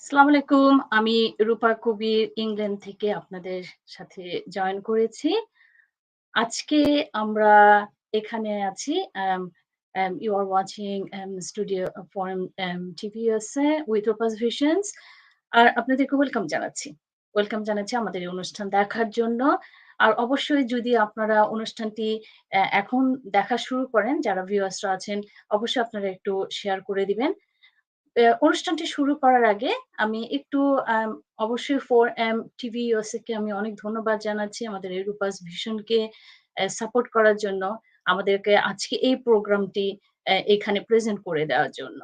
আসসালামু আলাইকুম। আমি রূপা কবির ইংল্যান্ড থেকে আপনাদের সাথে জয়েন করেছি। আজকে আমরা এখানে আছি। You are watching Studio Forum TV USA with Rupa's Visions. আর আপনাদেরকে ওয়েলকাম জানাচ্ছি আমাদের এই অনুষ্ঠান দেখার জন্য। আর অবশ্যই যদি আপনারা অনুষ্ঠানটি এখন দেখা শুরু করেন, যারা ভিউয়ার্সরা আছেন, অবশ্যই আপনারা একটু শেয়ার করে দিবেন। অনুষ্ঠানটি শুরু করার আগে আমি একটু অবশ্যই 4M টিভি USA কে আমি অনেক ধন্যবাদ জানাচ্ছি আমাদের এই রূপাস ভিশনকে সাপোর্ট করার জন্য, আমাদেরকে আজকে এই প্রোগ্রামটি এখানে প্রেজেন্ট করে দেওয়ার জন্য।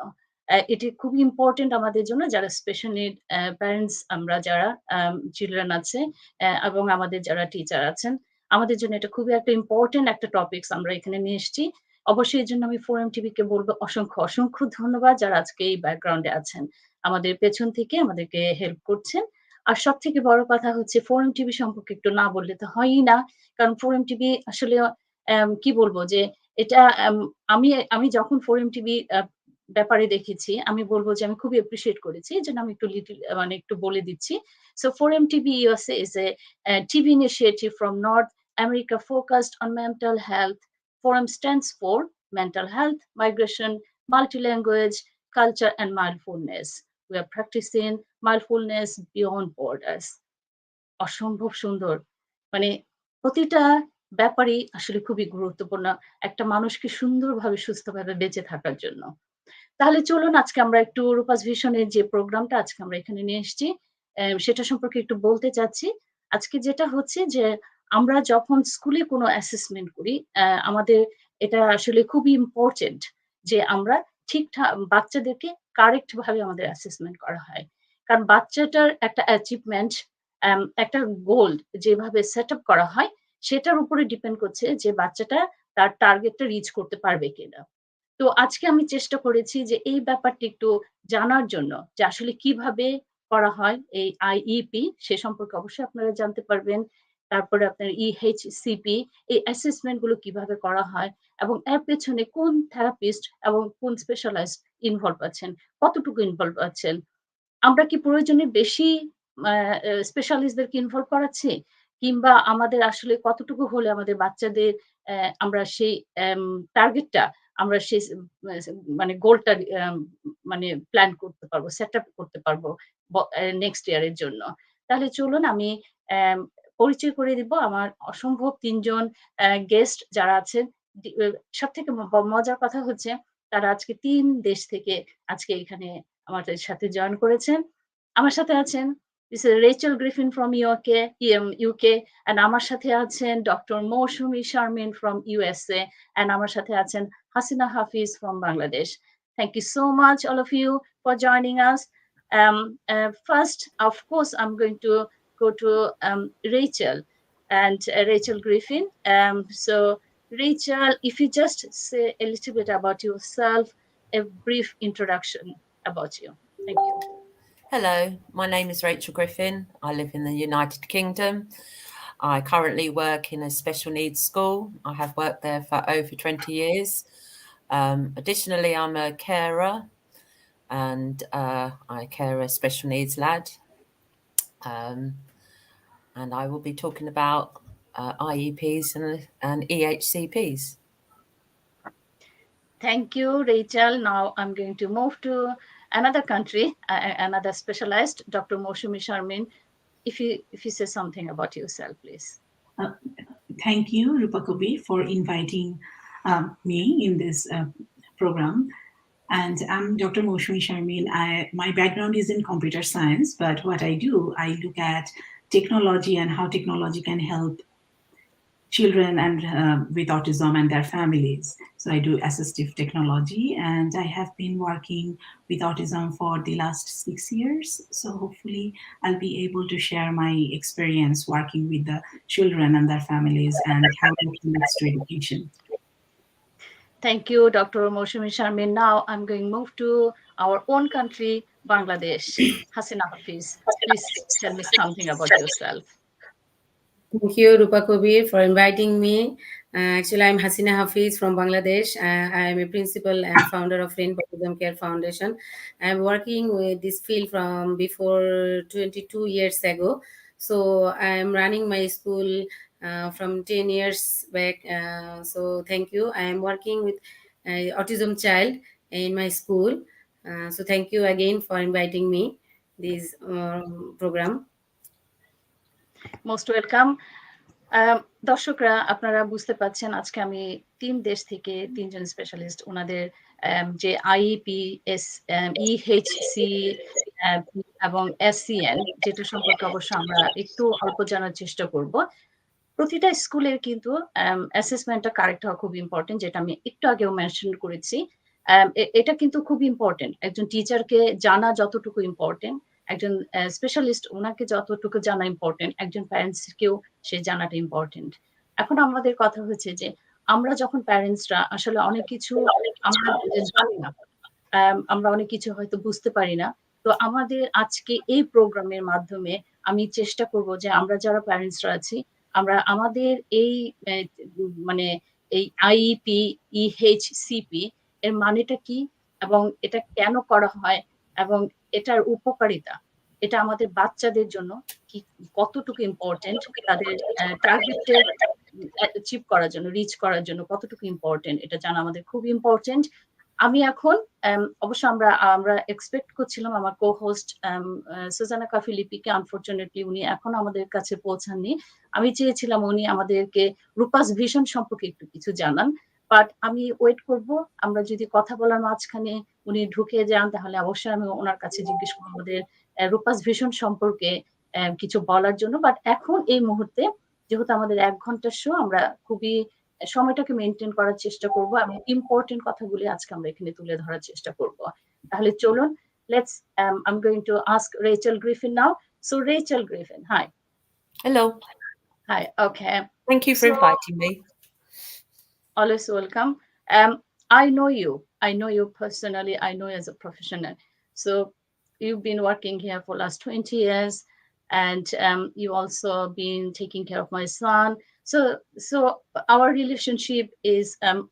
এটি খুবই ইম্পোর্টেন্ট আমাদের জন্য যারা স্পেশাল নিড প্যারেন্টস আমরা যারা চিলড্রেন আছে এবং আমাদের যারা টিচার আছেন। আমাদের জন্য এটা খুবই একটা ইম্পোর্টেন্ট একটা টপিকস আমরা এখানে নিয়ে এসেছি। অবশ্যই এর জন্য আমি 4M টিভিকে বলব অসংখ্য ধন্যবাদ যারা আজকে এই ব্যাকগ্রাউন্ডে আছেন। আমাদের পেছন থেকে আমাদেরকে হেল্প করছেন। আর সবথেকে বড় কথা হচ্ছে 4M টিভি সম্পর্কে একটু না বললে তো হয়ই না। কারণ 4M টিভি আসলে কি বলব যে এটা আমি যখন 4M টিভি ব্যাপারে দেখেছি, আমি বলব যে আমি খুবই অ্যাপ্রিশিয়েট করেছি। এজন্য আমি একটু বলে দিচ্ছি। So 4M TV USA is a TV initiative from North America focused on mental health. 4M stands for mental health, migration, multilanguage, culture, and mindfulness. We are practicing mindfulness beyond borders. অসম্ভব সুন্দর। মানে প্রতিটা ব্যাপারই আসলে খুবই গুরুত্বপূর্ণ একটা মানুষকে সুন্দরভাবে সুস্থভাবে বেঁচে থাকার জন্য। তাহলে চলুন আজকে আমরা একটু রূপাস ভিশনের যে প্রোগ্রামটা আজকে আমরা এখানে নিয়ে এসেছি, সেটা সম্পর্কে একটু বলতে চাচ্ছি। আজকে যেটা হচ্ছে যে আমরা যখন স্কুলে কোনো অ্যাসেসমেন্ট করি, আমাদের এটা আসলে খুবই ইম্পোর্টেন্ট যে আমরা বাচ্চাদেরকে কারেক্ট ভাবে আমাদের অ্যাসেসমেন্ট করা হয়। কারণ বাচ্চাটার একটা অ্যাচিভমেন্ট, একটা গোল যেভাবে সেট আপ করা হয়, সেটার উপরে ডিপেন্ড করছে যে বাচ্চাটা তার টার্গেটটা রিচ করতে পারবে কিনা। তো আজকে আমি চেষ্টা করেছি যে এই ব্যাপারটি একটু জানার জন্য যে আসলে কিভাবে করা হয় এই IEP সে সম্পর্কে অবশ্যই আপনারা জানতে পারবেন। তারপরে আপনার EHCP এই অ্যাসেসমেন্ট গুলো কিভাবে করা হয় এবং এর পেছনে কোন থেরাপিস্ট এবং কোন স্পেশালাইজড ইনভলভ আছেন, কতটুকু ইনভলভ আছেন। আমরা কি প্রয়োজনে বেশি স্পেশালিস্টদেরকে ইনভলভ করাচ্ছি? কিংবা আমাদের আসলে কতটুকু হলে আমাদের বাচ্চাদের আমরা সেই টার্গেটটা আমরা সেই মানে গোলটা মানে প্ল্যান করতে পারবো, সেট আপ করতে পারবো নেক্সট ইয়ার এর জন্য। তাহলে চলুন আমি পরিচয় করে দিব আমার অসম্ভব ৩ জন গেস্ট যারা আছেন। সবথেকে মজার কথা হচ্ছে তারা আজকে ৩ দেশ থেকে আজকে এখানে আমাদের সাথে জয়েন করেছেন। আমার সাথে আছেন This is Rachel Griffin from UK and আমার সাথে আছেন Dr. Mousumi Sharmin from USA and আমার সাথে আছেন Hasina Hafiz from Bangladesh. Thank you so much all of you for joining us. First, of course, I'm going to go to Rachel and Rachel Griffin. So Rachel, if you just say a little bit about yourself, a brief introduction about you. Thank you. Hello, my name is Rachel Griffin. I live in the United Kingdom. I currently work in a special needs school. I have worked there for over 20 years. Additionally, I'm a carer and I care a special needs lad. And I will be talking about IEPs and EHCPs. Thank you, Rachel. Now I'm going to move to another country, another specialist, Dr. Mousumi Sharmin. If you say something about yourself, please. Thank you, Rupa Kabir, for inviting me in this program. And I'm Dr. Mousumi Sharmin. My background is in computer science, but what I do, I look at technology and how technology can help children and with autism and their families. So I do assistive technology and I have been working with autism for the last 6 years. So hopefully I'll be able to share my experience working with the children and their families and how to connect to education. Thank you, Dr. Mousumi Sharmin. Now I'm going to move to our own country, Bangladesh. Hasina Hafiz, please tell me something about yourself. Thank you, Rupa Kabir, for inviting me. Actually, I'm Hasina Hafiz from Bangladesh. I am a principal and founder of Rain Autism Care Foundation. I'm working with this field from before 22 years ago. So I'm running my school from 10 years back. So thank you. I am working with autism child in my school. So thank you again for inviting me this program. Most welcome. দর্শকরা আপনারা বুঝতে পাচ্ছেন আজকে আমি 3 দেশ থেকে 3 জন specialist ওনাদের যে আইইপি, ইএইচসি এবং এসসিএন যেটা সম্পর্কে অবশ্য আমরা একটু অল্প জানার চেষ্টা করব। প্রতিটা স্কুলের কিন্তু অ্যাসেসমেন্টটা কারেক্ট হওয়া খুব ইম্পর্টেন্ট, যেটা আমি একটু আগেও মেনশন করেছি। এটা কিন্তু খুব ইম্পর্টেন্ট। একজন টিচারকে জানা যতটুকু ইম্পর্টেন্ট, একজন স্পেশালিস্ট ওনাকে যতটুকু জানা ইম্পর্টেন্ট, একজন প্যারেন্টসকেও সে জানাটা ইম্পর্টেন্ট। এখন আমাদের কথা হচ্ছে যে আমরা যখন প্যারেন্টসরা আসলে অনেক কিছু আমরা জানি না, আমরা অনেক কিছু হয়তো বুঝতে পারি না। তো আমাদের আজকে এই প্রোগ্রামের মাধ্যমে আমি চেষ্টা করব যে আমরা যারা প্যারেন্টসরা আছি আমরা আমাদের এই মানে এই আইইপি, ইএইচসিপি এর মানেটা কি এবং এটা কেন করা হয় এবং এটার উপকারিতা, এটা আমাদের বাচ্চাদের জন্য কি কতটুকু ইম্পর্টেন্ট, তাদের টার্গেটে অ্যাচিভ করার জন্য, রিচ করার জন্য কতটুকু ইম্পর্টেন্ট, এটা জানা আমাদের খুব ইম্পর্টেন্ট। আমি এখন অবশ্য আমরা এক্সপেক্ট করছিলাম আমার কো-হোস্ট সুজানা কাফি লিপিকে, আনফরচুনেটলি উনি এখন আমাদের কাছে পৌঁছাননি। আমি চেয়েছিলাম উনি আমাদেরকে রূপাস ভিশন সম্পর্কে একটু কিছু জানান, বাট আমি ওয়েট করব। আমরা যদি কথা বলার মাঝখানে উনি ঢুকে যান তাহলে অবশ্যই আমি ওনার কাছে জিজ্ঞেস করবো আমাদের রূপাস ভিশন সম্পর্কে কিছু বলার জন্য। বাট এখন এই মুহূর্তে যেহেতু আমাদের 1 ঘন্টার শো, আমরা খুবই সময়টাকে মেনটেন করার চেষ্টা করব এবং ইম্পর্টেন্ট কথাগুলি আজকে আমরা এখানে তুলে ধরার চেষ্টা করব। তাহলে চলুন, I'm going to ask Rachel Griffin now. So Rachel Griffin, hi. Hello. Hi, okay. Thank you for inviting me. Always welcome. I know you personally, I know you as a professional. So you've been working here for last 20 years, and you also been taking care of my son. So our relationship is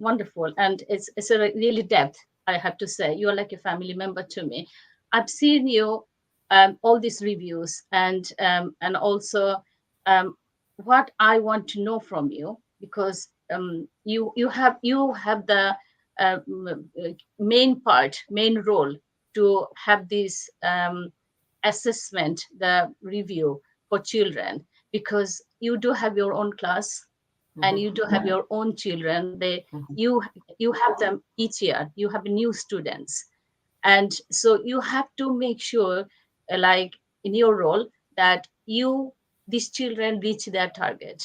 wonderful, and it's a really depth, I have to say. You're like a family member to me. I've seen you all these reviews, and also what I want to know from you, because you have the main role to have this assessment, the review for children, because you do have your own class, and you do have your own children. You have them each year. You have new students, and so you have to make sure, like in your role, that these children reach their target.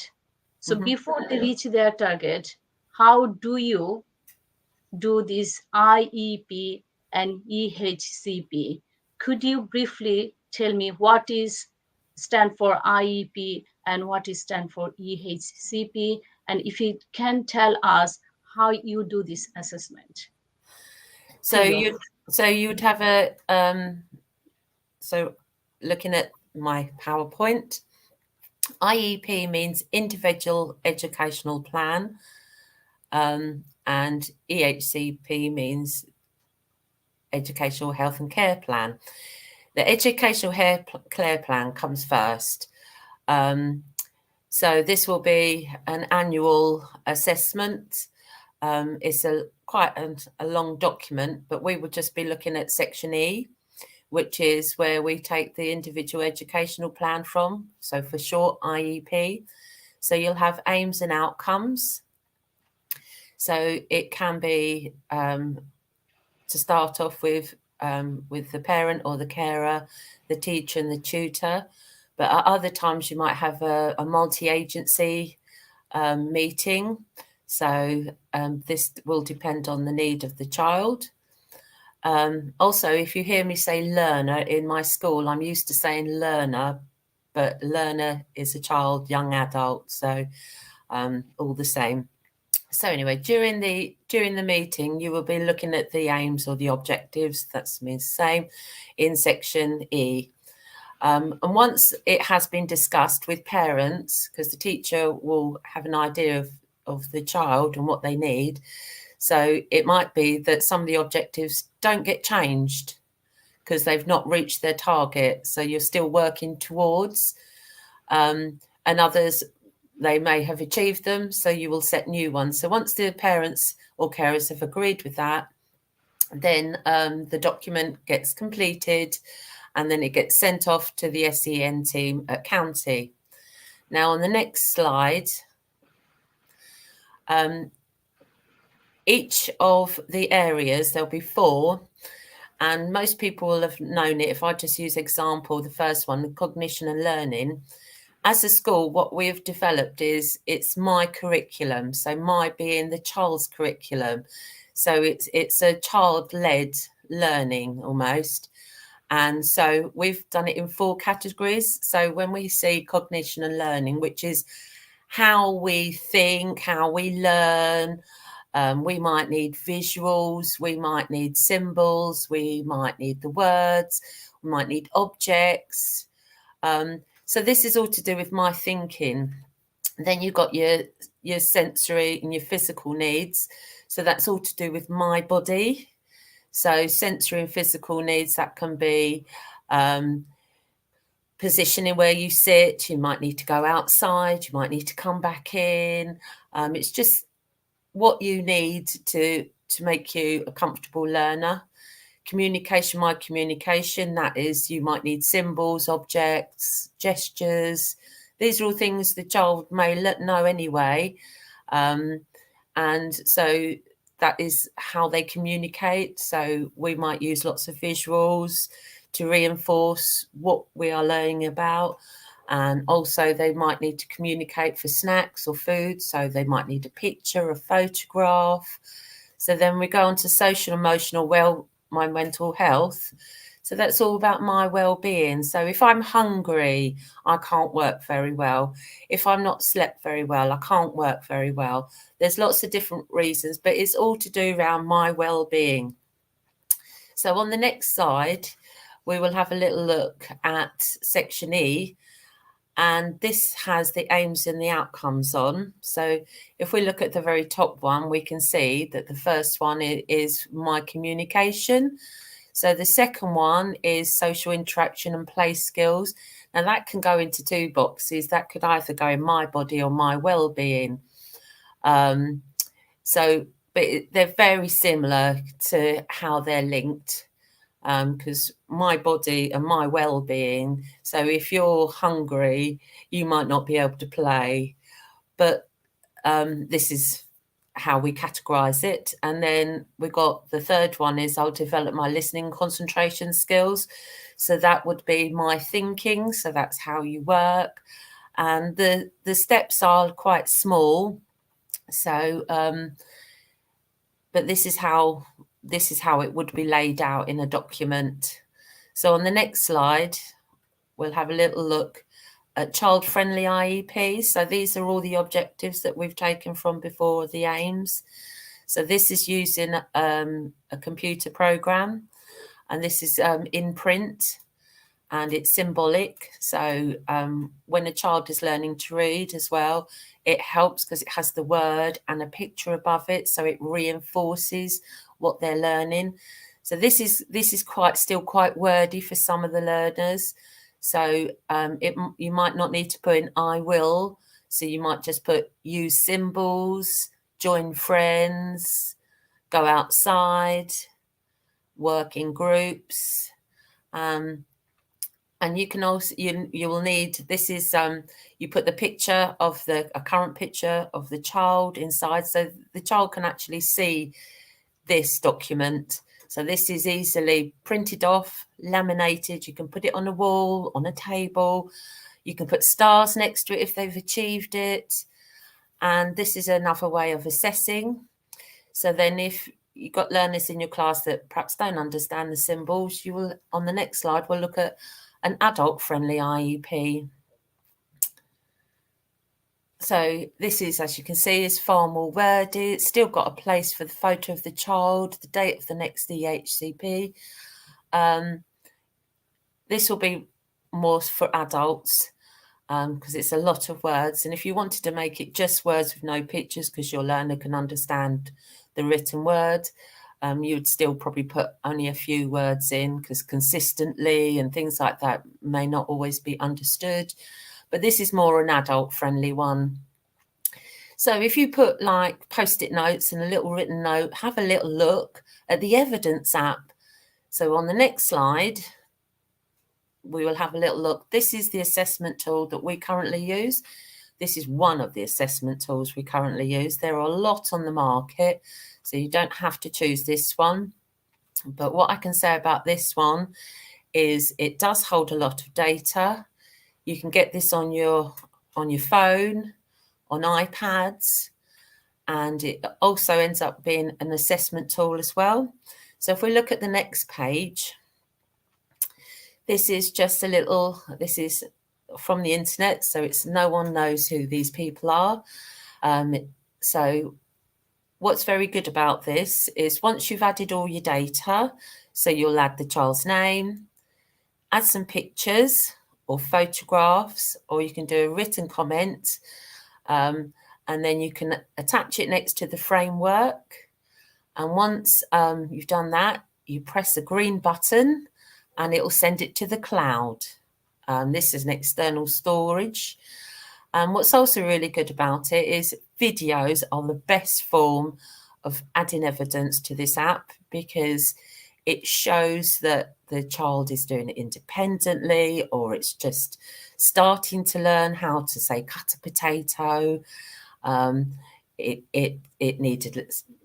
So before they reach their target, how do you do this IEP and EHCP? Could you briefly tell me what is stand for IEP and what is stand for EHCP? And if you can tell us how you do this assessment. So you'd have a so looking at my PowerPoint, IEP means Individual Educational Plan, and EHCP means Educational Health and Care Plan. The Educational Care Plan comes first. So this will be an annual assessment. It's quite a long document, but we will just be looking at Section E, which is where we take the individual educational plan from. So for short, IEP. So you'll have aims and outcomes. So it can be to start off with the parent or the carer, the teacher and the tutor. But at other times you might have a multi-agency meeting. So this will depend on the need of the child. Also, if you hear me say learner in my school, I'm used to saying learner, but learner is a child, young adult, so all the same. So anyway, during the meeting, you will be looking at the aims or the objectives, that means the same, in Section E. And once it has been discussed with parents, because the teacher will have an idea of the child and what they need. So it might be that some of the objectives don't get changed because they've not reached their target. So you're still working towards, and others, they may have achieved them. So you will set new ones. So once the parents or carers have agreed with that, then the document gets completed and then it gets sent off to the SEN team at county. Now on the next slide, each of the areas, there'll be 4, and most people will have known it. If I just use example, the first one, the Cognition and Learning. As a school, what we have developed is it's my curriculum. So my being the child's curriculum. So it's a child-led learning almost. And so we've done it in 4 categories. So when we see cognition and learning, which is how we think, how we learn, we might need visuals, we might need symbols, we might need the words, we might need objects. So this is all to do with my thinking. Then you've got your sensory and your physical needs. So that's all to do with my body. So sensory and physical needs, that can be positioning where you sit. You might need to go outside. You might need to come back in. It's just what you need to make you a comfortable learner. Communication, my communication, that is, you might need symbols, objects, gestures. These are all things the child may know anyway. And so that is how they communicate. So we might use lots of visuals to reinforce what we are learning about. And also they might need to communicate for snacks or food. So they might need a picture, a photograph. So then we go on to social, emotional, my mental health. So that's all about my well-being. So if I'm hungry, I can't work very well. If I'm not slept very well, I can't work very well. There's lots of different reasons, but it's all to do around my well-being. So on the next slide, we will have a little look at section E, and this has the aims and the outcomes on. So if we look at the very top one, we can see that the first one is my communication. So the second one is social interaction and play skills. Now that can go into 2 boxes. That could either go in my body or my well-being. But they're very similar to how they're linked. Because my body and my well-being, so if you're hungry, you might not be able to play, but this is how we categorize it. And then we got the third one is I'll develop my listening concentration skills. So that would be my thinking. So that's how you work. And the steps are quite small. So, but this is how it would be laid out in a document. So on the next slide, we'll have a little look at child-friendly IEPs. So these are all the objectives that we've taken from before, the aims. So this is using a computer program, and this is in print, and it's symbolic. So when a child is learning to read as well, it helps because it has the word and a picture above it, so it reinforces what they're learning. So this is still quite wordy for some of the learners. So you might not need to put in I will. So you might just put use symbols, join friends, go outside, work in groups. And you can also, you will need, this is, you put the picture of a current picture of the child inside. So the child can actually see this document. So this is easily printed off, laminated. You can put it on a wall, on a table. You can put stars next to it if they've achieved it. And this is another way of assessing. So then if you've got learners in your class that perhaps don't understand the symbols, you will, on the next slide, we'll look at an adult-friendly IEP. So this is, as you can see, is far more wordy. It's still got a place for the photo of the child, the date of the next EHCP. This will be more for adults. because it's a lot of words. And if you wanted to make it just words with no pictures, because your learner can understand the written word, you would still probably put only a few words in, because consistently and things like that may not always be understood. But this is more an adult friendly one. So if you put like post-it notes and a little written note, have a little look at the evidence app. So on the next slide, we will have a little look. This is the assessment tool that we currently use. This is one of the assessment tools we currently use. There are a lot on the market, so you don't have to choose this one. But what I can say about this one is it does hold a lot of data. You can get this on your phone, on iPads, and it also ends up being an assessment tool as well. So if we look at the next page, this is just a little, this is from the internet, so it's no one knows who these people are. So what's very good about this is once you've added all your data, so you'll add the child's name, add some pictures or photographs, or you can do a written comment, and then you can attach it next to the framework. And once you've done that, you press the green button and it will send it to the cloud. This is an external storage. And what's also really good about it is videos are the best form of adding evidence to this app, because it shows that the child is doing it independently, or it's just starting to learn how to, say, cut a potato.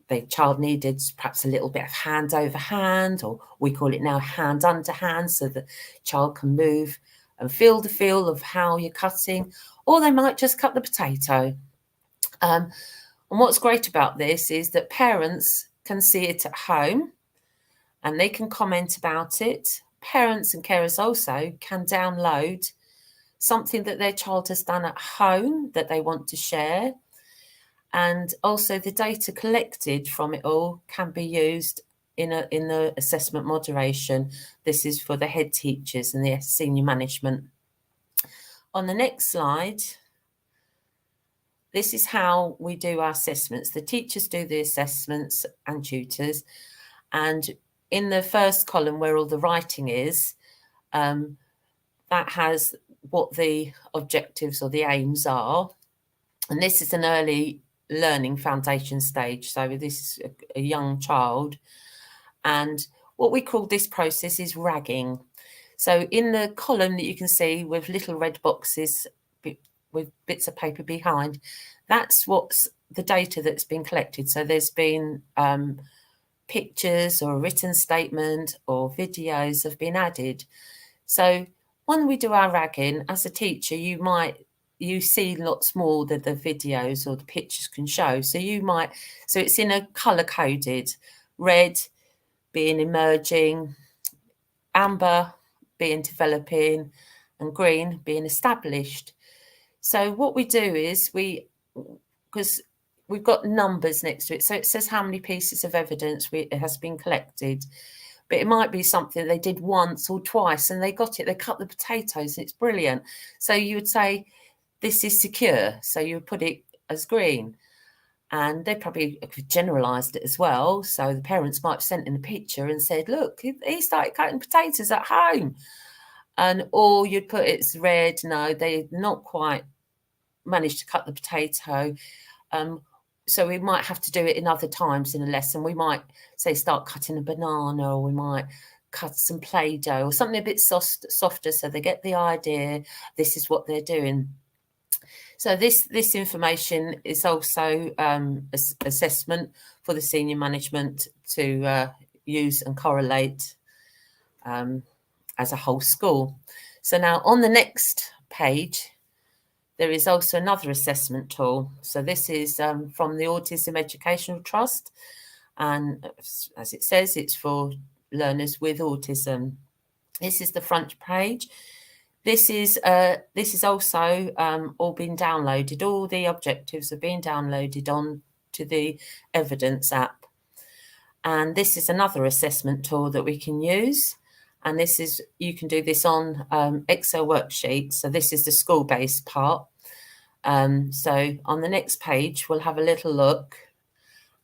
The child needed perhaps a little bit of hand over hand, or we call it now hand under hand, so the child can move and feel the feel of how you're cutting, or they might just cut the potato. And what's great about this is that parents can see it at home and they can comment about it. Parents and carers also can download something that their child has done at home that they want to share. And also the data collected from it all can be used in the assessment moderation. This is for the head teachers and the senior management. On the next slide, this is how we do our assessments. The teachers do the assessments and tutors. And in the first column where all the writing is, that has what the objectives or the aims are. And this is an early learning foundation stage. So this is a young child. And what we call this process is ragging. So in the column that you can see with little red boxes with bits of paper behind, that's what's the data that's been collected. So there's been pictures or a written statement or videos have been added. So when we do our ragging, as a teacher, you see lots more that the videos or the pictures can show. So it's in a color coded, red being emerging, amber being developing, and green being established. So what we do is because we've got numbers next to it, so it says how many pieces of evidence it has been collected. But it might be something they did once or twice and they got it, they cut the potatoes, and it's brilliant. So you would say, this is secure. So you would put it as green. And they probably generalised it as well. So the parents might have sent in a picture and said, look, he started cutting potatoes at home. Or you'd put it's red. No, they not quite managed to cut the potato. So we might have to do it in other times in a lesson. We might say start cutting a banana, or we might cut some Play-Doh or something a bit softer so they get the idea this is what they're doing. So this information is also assessment for the senior management to use and correlate as a whole school. So now on the next page, there is also another assessment tool. So this is from the Autism Educational Trust. And as it says, it's for learners with autism. This is the front page. This is also all been downloaded. All the objectives are being downloaded onto the evidence app. And this is another assessment tool that we can use. And this is, you can do this on Excel worksheet. So this is the school-based part. So on the next page, we'll have a little look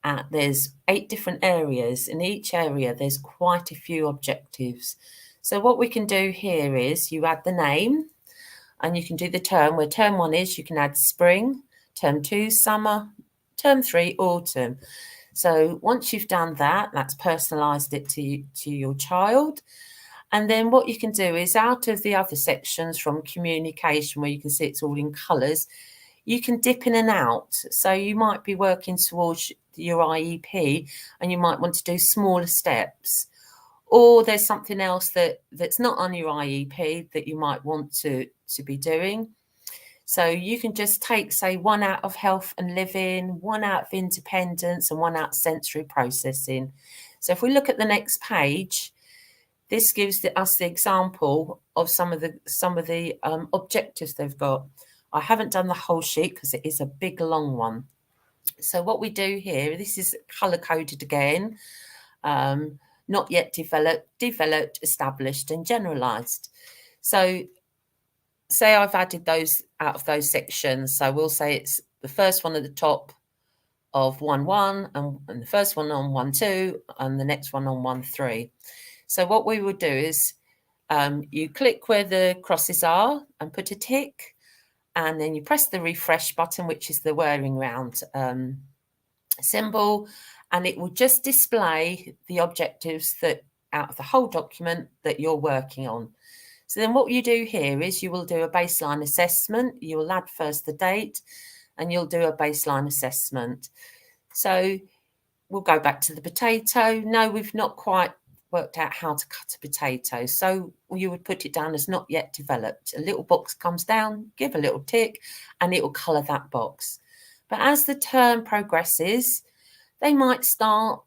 at, there's 8 different areas. In each area, there's quite a few objectives. So what we can do here is you add the name, and you can do the term, where term 1 is, you can add spring, term 2, summer, term 3, autumn. So once you've done that, that's personalised it to your child. And then what you can do is, out of the other sections from communication, where you can see it's all in colours, you can dip in and out. So you might be working towards your IEP and you might want to do smaller steps. Or there's something else that's not on your IEP that you might want to be doing. So you can just take, say, 1 out of health and living, 1 out of independence, and 1 out of sensory processing. So if we look at the next page, this gives us the example of some of the objectives they've got. I haven't done the whole sheet because it is a big, long one. So what we do here, this is colour-coded again. Not yet developed, established, and generalised. So say I've added those out of those sections. So we'll say it's the first one at the top of 1.1 and the first one on 1.2 and the next one on 1.3. So what we would do is you click where the crosses are and put a tick, and then you press the refresh button, which is the whirling round symbol, and it will just display the objectives that out of the whole document that you're working on. So then what you do here is you will do a baseline assessment. You will add first the date and you'll do a baseline assessment. So we'll go back to the potato. No, we've not quite worked out how to cut a potato. So you would put it down as not yet developed. A little box comes down, give a little tick, and it will colour that box. But as the term progresses, they might start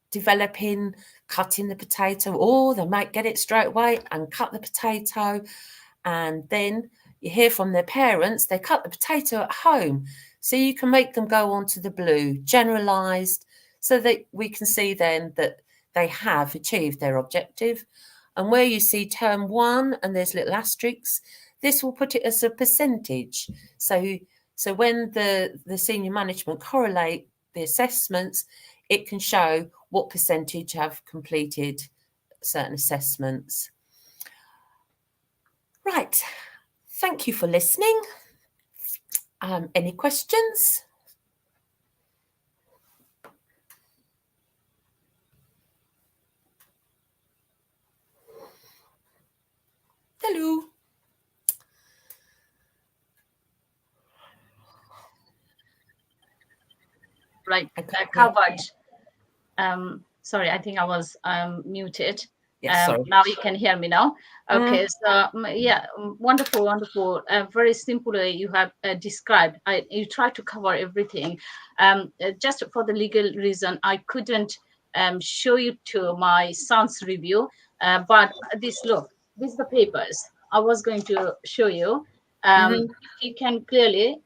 developing, cutting the potato, or they might get it straight away and cut the potato. And then you hear from their parents, they cut the potato at home. So you can make them go on to the blue, generalised, so that we can see then that they have achieved their objective. And where you see term 1 and there's little asterisks, this will put it as a percentage. So when the senior management correlate the assessments, it can show what percentage have completed certain assessments. Right, thank you for listening. Any questions? Hello. Right, covered. Sorry, I think I was muted. Yes, sorry. Now you can hear me now. Okay, so yeah, wonderful. Very simply, you have described. You try to cover everything. Just for the legal reason, I couldn't show you to my son's review, but look, these are the papers I was going to show you. You can clearly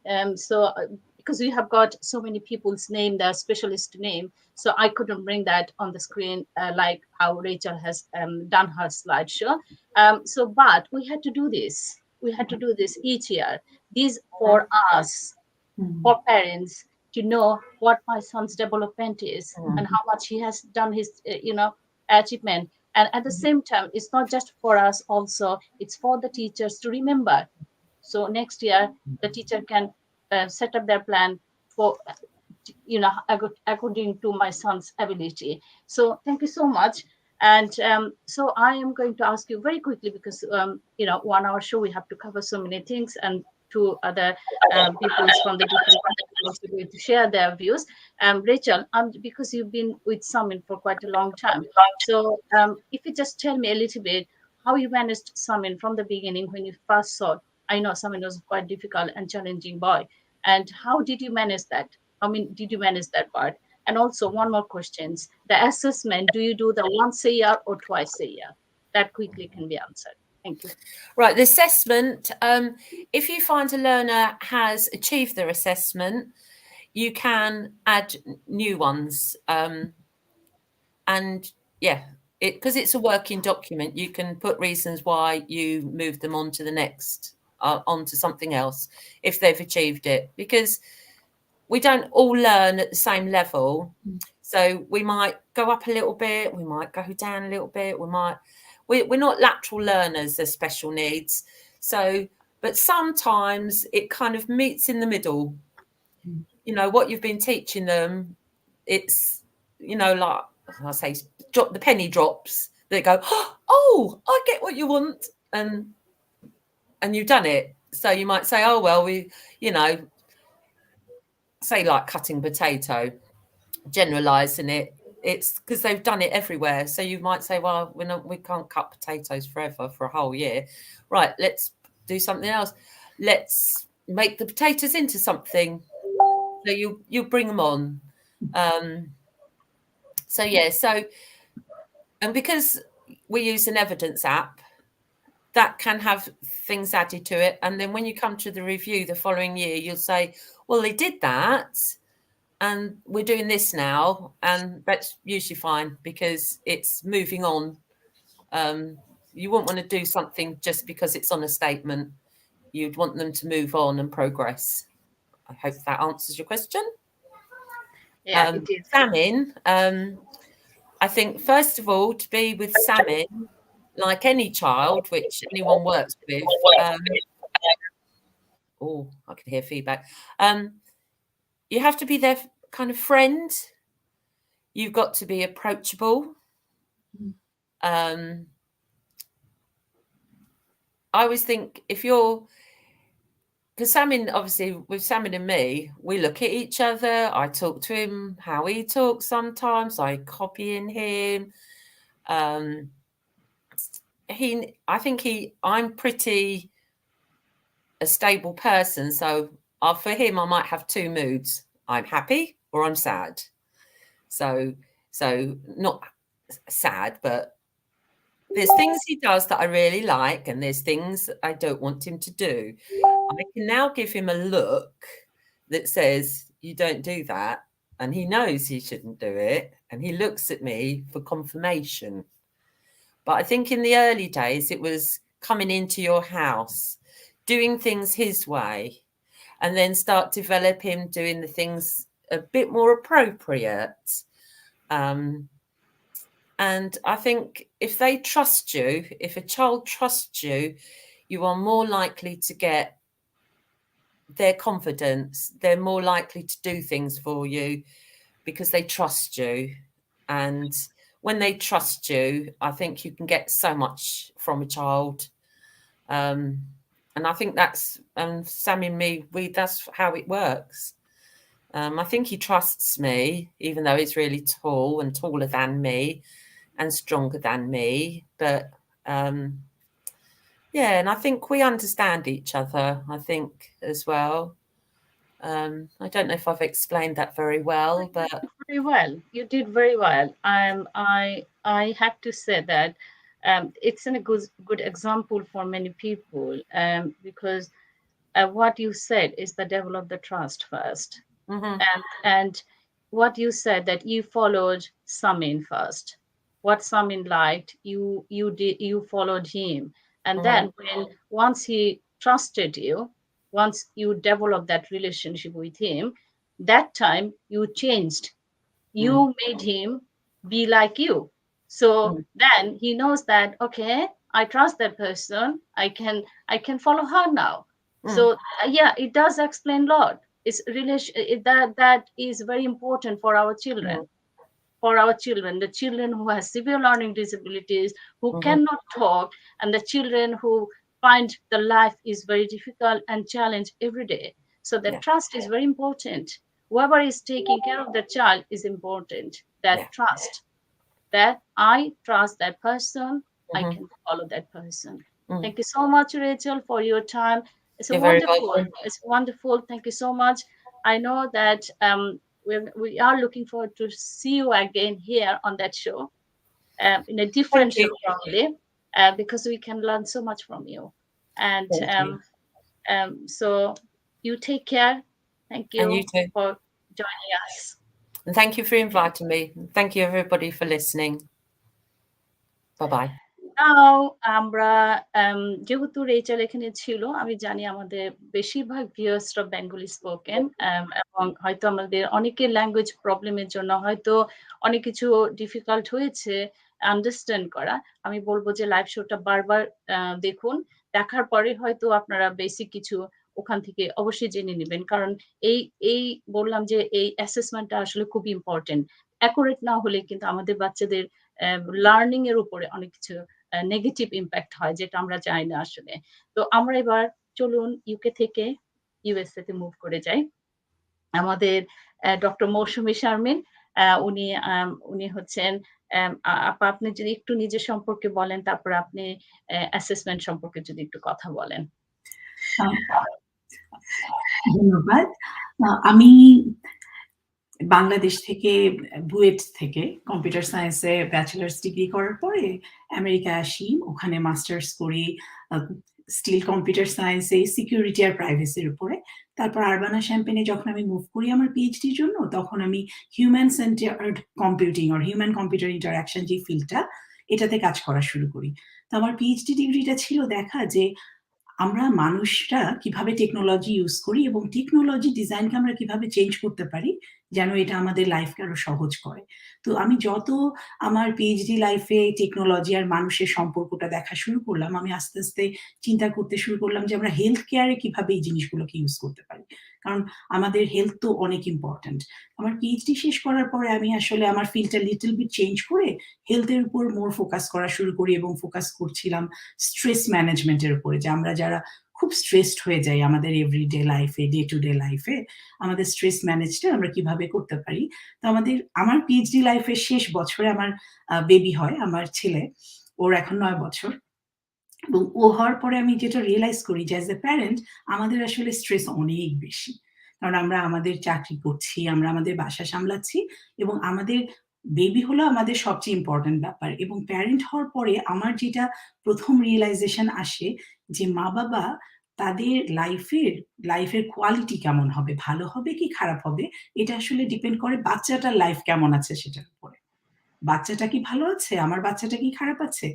because we have got so many people's name, the specialist name, so I couldn't bring that on the screen like how Rachel has done her slideshow. But we had to do this. We had to do this each year. These for us, for parents, to know what my son's development is and how much he has done his, achievement. And at the same time, it's not just for us also, it's for the teachers to remember. So next year, the teacher can set up their plan for, according to my son's ability. So thank you so much. And so I am going to ask you very quickly, because, 1 hour show, we have to cover so many things, and 2 other people from the different countries to share their views. Rachel, because you've been with Summit for quite a long time. So if you just tell me a little bit how you managed Summit from the beginning when you first saw it. I know Summit was quite difficult and challenging boy. And how did you manage that? Did you manage that part? And also one more question. The assessment, do you do the once a year or twice a year? That quickly can be answered. Thank you. Right, the assessment, if you find a learner has achieved their assessment, you can add new ones. And yeah, because it's a working document, you can put reasons why you move them on to the next, onto something else if they've achieved it, because we don't all learn at the same level. So we might go up a little bit, we might go down a little bit, we're not lateral learners as special needs. So, but sometimes it kind of meets in the middle. You know, what you've been teaching them, it's, you know, like I say, drop the penny drops. They go, oh, I get what you want, and you've done it. So you might say, oh well, we, you know, say like cutting potato, generalising it. It's because they've done it everywhere. So you might say, well, we can't cut potatoes forever for a whole year, right? Let's do something else. Let's make the potatoes into something. So you bring them on. So yeah, and because we use an evidence app, that can have things added to it. And then when you come to the review the following year, you'll say, well, they did that, and we're doing this now. And that's usually fine because it's moving on. You wouldn't want to do something just because it's on a statement. You'd want them to move on and progress. I hope that answers your question. Yeah, it is. Salmon, I think, first of all, to be with Salmon, like any child, which anyone works with, oh, I can hear feedback. You have to be their kind of friend. You've got to be approachable. I always think because Salmon, obviously, with Salmon and me, we look at each other. I talk to him how he talks sometimes. I copy in him. I'm pretty a stable person. So for him, I might have two moods. I'm happy or I'm sad. So not sad, but there's things he does that I really like, and there's things I don't want him to do. I can now give him a look that says, you don't do that. And he knows he shouldn't do it. And he looks at me for confirmation. But I think in the early days, it was coming into your house, doing things his way, and then start developing, doing the things a bit more appropriate. And I think if they trust you, if a child trusts you, you are more likely to get their confidence. They're more likely to do things for you because they trust you. And when they trust you, I think you can get so much from a child. And I think that's, Sam and me, that's how it works. I think he trusts me, even though he's really tall and taller than me and stronger than me. But yeah, and I think we understand each other, I think, as well. I don't know if I've explained that very well, but very well. You did very well. I have to say that it's a good example for many people because what you said is the develop the trust first, and what you said that you followed Samin first. What Samin liked, you followed him, and then once he trusted you, once you developed that relationship with him, that time you changed. You made him be like you. So then he knows that, okay, I trust that person. I can follow her now. So yeah, it does explain a lot. It's that is very important for our children. For our children, the children who have severe learning disabilities, who cannot talk, and the children who find the life is very difficult and challenge every day. So the trust is very important. Whoever is taking care of the child is important. That trust, that I trust that person, I can follow that person. Thank you so much, Rachel, for your time. It's wonderful. It's wonderful. Thank you so much. I know that we are looking forward to see you again here on that show, in a different show probably, because we can learn so much from you. And so you take care. Thank you, and you too for joining us. And thank you for inviting me. Thank you, everybody, for listening. Bye-bye. নাও আমরা যেহেতু রেচাল এখানে ছিল, আমি জানি আমাদের বেশিরভাগ ভিউয়ার্সরা Bengali spoken, এবং হয়তো আমাদের অনেকের ল্যাঙ্গুয়েজ প্রবলেমের জন্য হয়তো অনেক কিছু ডিফিকাল্ট হয়েছে আন্ডারস্ট্যান্ড করা। আমি বলব যে লাইভ শোটা বারবার দেখুন। দেখার পরে হয়তো আপনারা বেসিক কিছু ওখান থেকে অবশ্যই জেনে নেবেন। কারণ এই বললাম যে এই অ্যাসেসমেন্টটা আসলে খুব ইম্পর্টেন্ট। অ্যাকুরেট না হলে কিন্তু আমাদের বাচ্চাদের লার্নিং এর উপরে অনেক কিছু নেগেটিভ ইম্প্যাক্ট হয়, যেটা আমরা চাই না আসলে। তো আমরা এবার চলুন ইউকে থেকে ইউএসএ তে মুভ করে যাই। আমাদের ডক্টর মৌসুমী শারমিন, উনি হচ্ছেন, আপা আপনি যদি একটু নিজের সম্পর্কে বলেন, তারপর আপনি অ্যাসেসমেন্ট সম্পর্কে যদি একটু কথা বলেন। ধন্যবাদ। আমি বাংলাদেশ থেকে বুয়েট থেকে কম্পিউটার সায়েন্সে ব্যাচেলার্স ডিগ্রি করার পরে আমেরিকায় আসি, ওখানে মাস্টার্স করি স্টিল কম্পিউটার সায়েন্সে সিকিউরিটি আর প্রাইভেসির উপরে। তারপর আরবানা শ্যাম্পেনে যখন আমি মুভ করি আমার পিএইচডির জন্য, তখন আমি হিউম্যান সেন্টার্ড কম্পিউটিং আর হিউম্যান কম্পিউটার ইন্টারাকশন যে ফিল্ডটা, এটাতে কাজ করা শুরু করি। তো আমার পিএইচডি ডিগ্রিটা ছিল দেখা যে আমরা মানুষরা কিভাবে টেকনোলজি ইউজ করি এবং টেকনোলজি ডিজাইনকে আমরা কিভাবে চেঞ্জ করতে পারি যেন এটা আমাদের লাইফকে আরো সহজ করে। তো আমি যত আমার পিএইচডি লাইফে টেকনোলজি আর মানুষের সম্পর্কটা দেখা শুরু করলাম, আমি আস্তে আস্তে চিন্তা করতে শুরু করলাম যে আমরা হেলথ কেয়ারে কিভাবে এই জিনিসগুলোকে ইউজ করতে পারি। কারণ আমাদের হেলথ তো অনেক ইম্পর্ট্যান্ট। আমার পিএইচডি শেষ করার পরে আমি আসলে আমার ফিল্ডটা লিটল বিট চেঞ্জ করে হেলথের উপর মোর ফোকাস করা শুরু করি এবং ফোকাস করছিলাম স্ট্রেস ম্যানেজমেন্টের উপরে, যে আমরা যারা খুব স্ট্রেসড হয়ে যাই আমাদের এভরিডে লাইফে, ডে টু ডে লাইফে, আমাদের স্ট্রেস ম্যানেজটা আমরা কিভাবে করতে পারি। তো আমার পিএইচডি লাইফের শেষ বছরে আমার বেবি হয়, আমার ছেলে, ওর এখন 9 বছর। এবং ও হওয়ার পরে আমি যেটা রিয়ালাইজ করি যে অ্যাজ এ প্যারেন্ট আমাদের আসলে স্ট্রেস অনেক বেশি। কারণ আমরা আমাদের চাকরি করছি, আমরা আমাদের বাসা সামলাচ্ছি এবং আমাদের বেবি হলো আমাদের সবচেয়ে ইম্পর্টেন্ট ব্যাপার। এবং প্যারেন্ট হওয়ার পরে আমার যেটা ১ম রিয়ালাইজেশন আসে যে মা-বাবা তাদের লাইফের কোয়ালিটি কেমন হবে, ভালো হবে কি খারাপ হবে, এটা আসলে ডিপেন্ড করে বাচ্চাটার লাইফ কেমন আছে সেটার উপরে। বাচ্চাটা কি ভালো আছে? আমার বাচ্চাটা কি খারাপ আছে?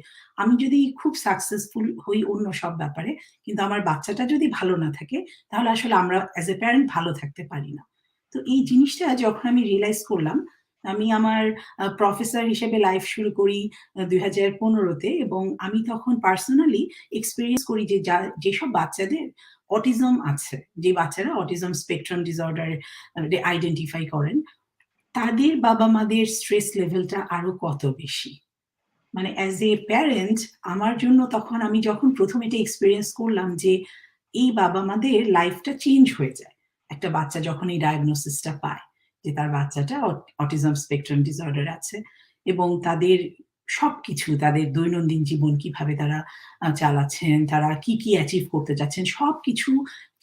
আমি যদি খুব সাকসেসফুল হই অন্য সব ব্যাপারে, কিন্তু আমার বাচ্চাটা যদি ভালো না থাকে, তাহলে আসলে আমরা অ্যাজ এ প্যারেন্ট ভালো থাকতে পারি না। তো এই জিনিসটা যখন আমি রিয়ালাইজ করলাম, আমি আমার প্রফেসর হিসেবে লাইফ শুরু করি ২০১৫ তে, এবং আমি তখন পার্সোনালি এক্সপেরিয়েন্স করি যে যেসব বাচ্চাদের অটিজম আছে, যে বাচ্চারা অটিজম স্পেকট্রাম ডিসঅর্ডার আইডেন্টিফাই করেন, তাদের বাবা-মাদের স্ট্রেস লেভেলটা আরো কত বেশি। মানে অ্যাজ এ প্যারেন্ট আমার জন্য তখন আমি যখন ১ম এটা এক্সপেরিয়েন্স করলাম যে এই বাবা-মাদের লাইফটা চেঞ্জ হয়ে যায়। একটা বাচ্চা যখন এই ডায়াগনোসিসটা পায় যে তার বাচ্চাটা অটিজম স্পেকট্রাম ডিসঅর্ডার আছে, এবং তাদের সবকিছু, তাদের দৈনন্দিন জীবন কিভাবে তারা চালাচ্ছেন, তারা কি অ্যাচিভ করতে চাচ্ছেন, সবকিছু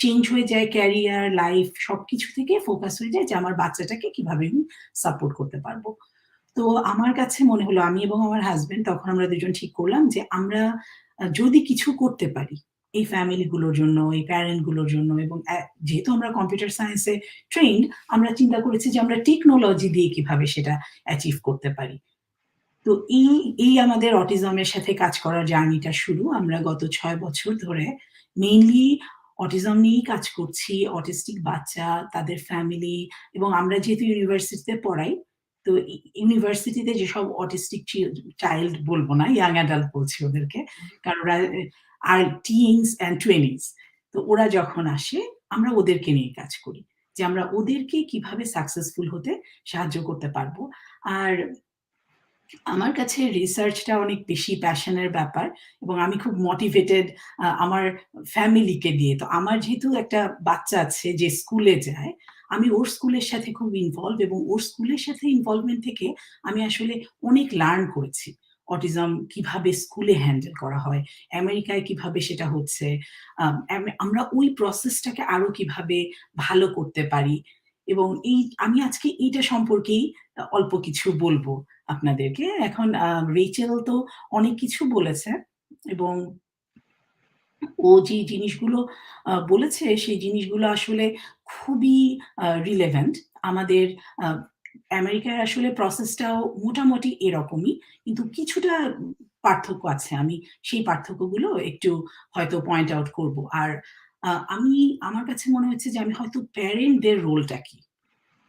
চেঞ্জ হয়ে যায়। ক্যারিয়ার, লাইফ সবকিছু থেকে ফোকাস হয়ে যায় যে আমার বাচ্চাটাকে কিভাবে আমি সাপোর্ট করতে পারবো। তো আমার কাছে মনে হলো, আমি এবং আমার হাসব্যান্ড তখন আমরা দুজন ঠিক করলাম যে আমরা যদি কিছু করতে পারি এই ফ্যামিলি গুলোর জন্য, এই প্যারেন্ট গুলোর জন্য, এবং যেহেতু আমরা কম্পিউটার সায়েন্সে ট্রেইনড, আমরা চিন্তা করেছি যে আমরা টেকনোলজি দিয়ে কিভাবে সেটা অ্যাচিভ করতে পারি। তো এই আমাদের অটিজমের সাথে কাজ করার জার্নিটা শুরু। আমরা গত ৬ বছর ধরে মেইনলি অটিজম নিয়েই কাজ করছি। অটিস্টিক বাচ্চা, তাদের ফ্যামিলি, এবং আমরা যেহেতু ইউনিভার্সিটিতে পড়াই, তো ইউনিভার্সিটিতে যেসব অটিস্টিক চাইল্ড বলবো না, ইয়াং অ্যাডাল্ট বলছি ওদেরকে, কারণ ওরা আর টিনস অ্যান্ড টোয়েনিজ। তো ওরা যখন আসে আমরা ওদেরকে নিয়ে কাজ করি যে আমরা ওদেরকে কিভাবে সাকসেসফুল হতে সাহায্য করতে পারবো। আর আমার কাছে রিসার্চটা অনেক বেশি প্যাশনের ব্যাপার এবং আমি খুব মোটিভেটেড আমার ফ্যামিলিকে দিয়ে। তো আমার যেহেতু একটা বাচ্চা আছে যে স্কুলে যায়, আমি ওর স্কুলের সাথে খুব ইনভলভ, এবং ওর স্কুলের সাথে ইনভলভমেন্ট থেকে আমি আসলে অনেক লার্ন করেছি। অটিজম কিভাবে স্কুলে হ্যান্ডেল করা হয়, আমেরিকায় কিভাবে সেটা হচ্ছে, আমরা ওই প্রসেসটাকে আরো কিভাবে ভালো করতে পারি, এবং আমি আজকে এইটা সম্পর্কেই অল্প কিছু বলবো আপনাদেরকে। এখন রেচেল তো অনেক কিছু বলেছে, এবং ও যে জিনিসগুলো বলেছে সেই জিনিসগুলো আসলে খুবই রিলেভেন্ট। আমাদের আমেরিকায় আসলে প্রসেসটাও মোটামুটি এরকমই, কিন্তু কিছুটা পার্থক্য আছে, আমি সেই পার্থক্যগুলো একটু হয়তো পয়েন্ট আউট করব। আর আমার কাছে মনে হচ্ছে যে আমি হয়তো প্যারেন্টদের রোলটা কি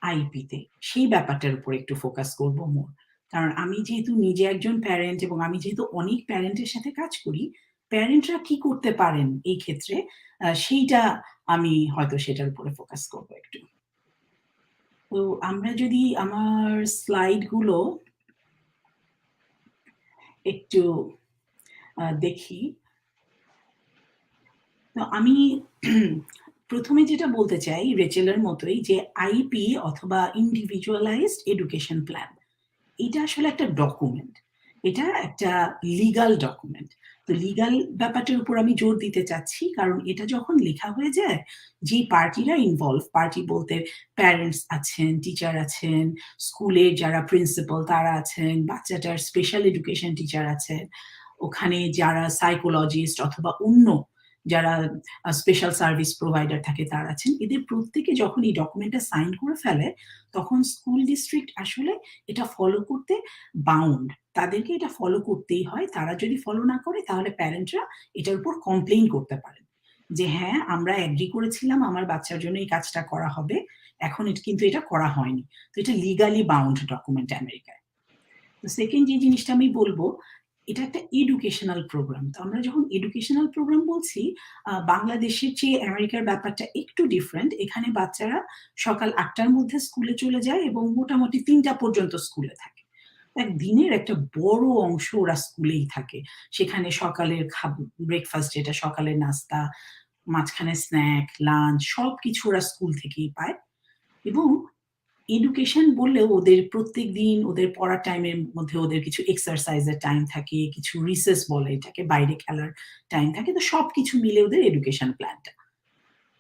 আইপিতে সেই ব্যাপারটার উপর একটু ফোকাস করব মোর। কারণ আমি যেহেতু নিজে একজন প্যারেন্ট এবং আমি যেহেতু অনেক প্যারেন্টের সাথে কাজ করি, প্যারেন্টরা কি করতে পারেন এই ক্ষেত্রে সেইটা আমি হয়তো সেটার উপরে ফোকাস করব একটু। তো আমরা যদি আমার স্লাইডগুলো একটু দেখি, তো আমি প্রথমে যেটা বলতে চাই রেচেলের মতোই যে আইপি অথবা ইন্ডিভিজুয়ালাইজড এডুকেশন প্ল্যান, এটা আসলে একটা ডকুমেন্ট, এটা একটা লিগাল ডকুমেন্ট। তো লিগাল ব্যাপারটার উপর আমি জোর দিতে চাচ্ছি, কারণ এটা যখন লেখা হয়ে যায়, যে পার্টিরা ইনভলভ, পার্টি বলতে প্যারেন্টস আছেন, টিচার আছেন, স্কুলের যারা প্রিন্সিপাল তারা আছেন, বাচ্চাটার স্পেশাল এডুকেশন টিচার আছেন, ওখানে যারা সাইকোলজিস্ট অথবা অন্য যারা স্পেশাল সার্ভিস প্রোভাইডার থাকে তারা আছেন, এদের প্রত্যেকে যখন এই ডকুমেন্টটা সাইন করে ফেলে, তখন স্কুল ডিস্ট্রিক্ট আসলে এটা ফলো করতে বাউন্ড, তাদেরকে এটা ফলো করতেই হয়। তারা যদি ফলো না করে তাহলে প্যারেন্টরা এটার উপর কমপ্লেইন করতে পারেন যে হ্যাঁ আমরা এগ্রি করেছিলাম আমার বাচ্চার জন্য এই কাজটা করা হবে, এখন কিন্তু এটা করা হয়নি। তো এটা লিগালি বাউন্ড ডকুমেন্ট আমেরিকায়। তো সেকেন্ড যে জিনিসটা আমি বলবো, এটা একটা এডুকেশনাল প্রোগ্রাম। তো আমরা যখন এডুকেশনাল প্রোগ্রাম বলছি, বাংলাদেশের চেয়ে আমেরিকার ব্যাপারটা একটু ডিফারেন্ট। এখানে বাচ্চারা সকাল ৮টার মধ্যে স্কুলে চলে যায় এবং মোটামুটি ৩টা পর্যন্ত স্কুলে থাকে। দিনের একটা বড় অংশ ওরা স্কুলেই থাকে। সেখানে সকালের ব্রেকফাস্ট, যেটা সকালের নাস্তা, মাঝখানে স্ন্যাক, লাঞ্চ সবকিছু ওরা স্কুল থেকেই পায়। এবং এডুকেশন বললেও ওদের প্রত্যেকদিন ওদের পড়ার টাইমের মধ্যে ওদের কিছু এক্সারসাইজের টাইম থাকে, কিছু রিসেস বলে এটাকে, বাইরে খেলার টাইম থাকে। তো সবকিছু মিলে ওদের এডুকেশন প্ল্যানটা।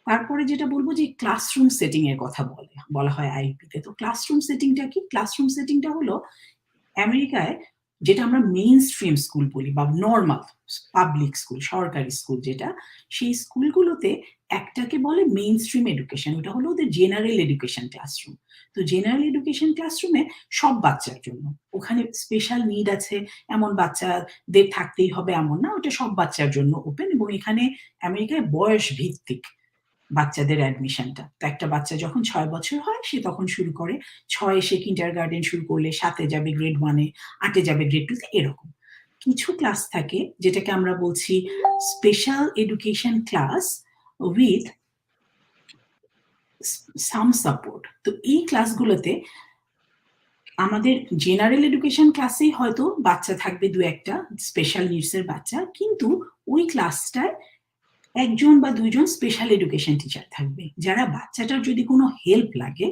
তারপরে যেটা বলবো যে ক্লাসরুম সেটিং এর কথা বলা হয় আইপিতে। তো ক্লাসরুম সেটিংটা কি? ক্লাসরুম সেটিংটা হলো আমেরিকায় যেটা আমরা মেইন স্ট্রিম স্কুল বলি বা নর্মাল পাবলিক স্কুল, সরকারি স্কুল যেটা, সেই স্কুলগুলোতে একটাকে বলে মেইন স্ট্রিম এডুকেশন, ওটা হলো ওদের জেনারেল এডুকেশন ক্লাসরুম। তো জেনারেল এডুকেশন ক্লাসরুমে সব বাচ্চার জন্য, ওখানে স্পেশাল নিড আছে এমন বাচ্চাদের থাকতেই হবে এমন না, ওটা সব বাচ্চার জন্য ওপেন। এবং এখানে আমেরিকায় বয়স ভিত্তিক বাচ্চাদের অ্যাডমিশনটা। তো একটা বাচ্চা যখন ৬ বছর হয় সে তখন শুরু করে, ৬ সে কিন্ডারগার্টেন শুরু করলে ৭-এ যাবে গ্রেড 1-এ, ৮-এ যাবে গ্রেড 2-তে, এরকম। কিছু ক্লাস থাকে যেটাকে আমরা বলছি special education class with some support. তো এই ক্লাসগুলোতে আমাদের জেনারেল এডুকেশন ক্লাসেই হয়তো বাচ্চা থাকবে ২-১টা স্পেশাল নিডসের বাচ্চা, কিন্তু ওই ক্লাসটায় ১জন বা ২জন স্পেশাল এডুকেশন টিচার থাকবে, যারা বাচ্চাটার যদি কোনো হেল্প লাগে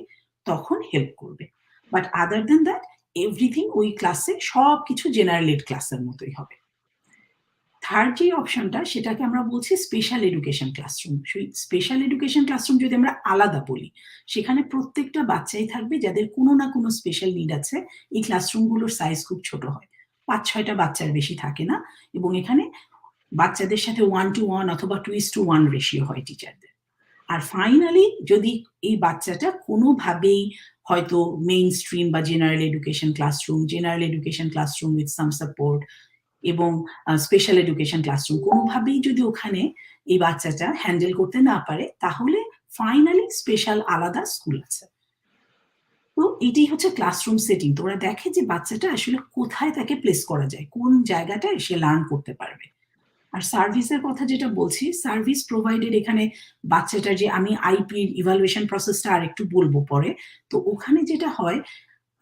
তখন হেল্প করবে। But other than that everything ওই ক্লাসে সবকিছু জেনারেল এড ক্লাসের মতোই হবে। থার্ড যে অপশনটা সেটাকে আমরা বলছি স্পেশাল এডুকেশন ক্লাসরুম। সেই স্পেশাল এডুকেশন ক্লাসরুম যদি আমরা আলাদা বলি, সেখানে প্রত্যেকটা বাচ্চাই থাকবে যাদের কোনো না কোনো স্পেশাল নিড আছে। এই ক্লাসরুমগুলোর সাইজ খুব ছোট হয়, ৫-৬টা বাচ্চার বেশি থাকে না, এবং এখানে বাচ্চাদের সাথে 1:1 অথবা 2:1 রেশিও হয় টিচারদের। আর ফাইনালি যদি এই বাচ্চাটা কোনোভাবেই হয়তো মেইন স্ট্রিম বা general education classroom with some support এবং স্পেশাল এডুকেশন ক্লাসরুম কোনোভাবেই যদি ওখানে এই বাচ্চাটা হ্যান্ডেল করতে না পারে, তাহলে ফাইনালি স্পেশাল আলাদা স্কুল আছে। তো এটাই হচ্ছে ক্লাসরুম সেটিং। তো ওরা দেখে যে বাচ্চাটা আসলে কোথায় তাকে প্লেস করা যায়, কোন জায়গাটায় সে লার্ন করতে পারবে। আর সার্ভিসের কথা যেটা বলছি, সার্ভিস প্রোভাইডেড এখানে বাচ্চাটার যে, আমি আইপি ইভালুয়েশন প্রসেসটা আরেকটু বলবো পরে। তো ওখানে যেটা হয়,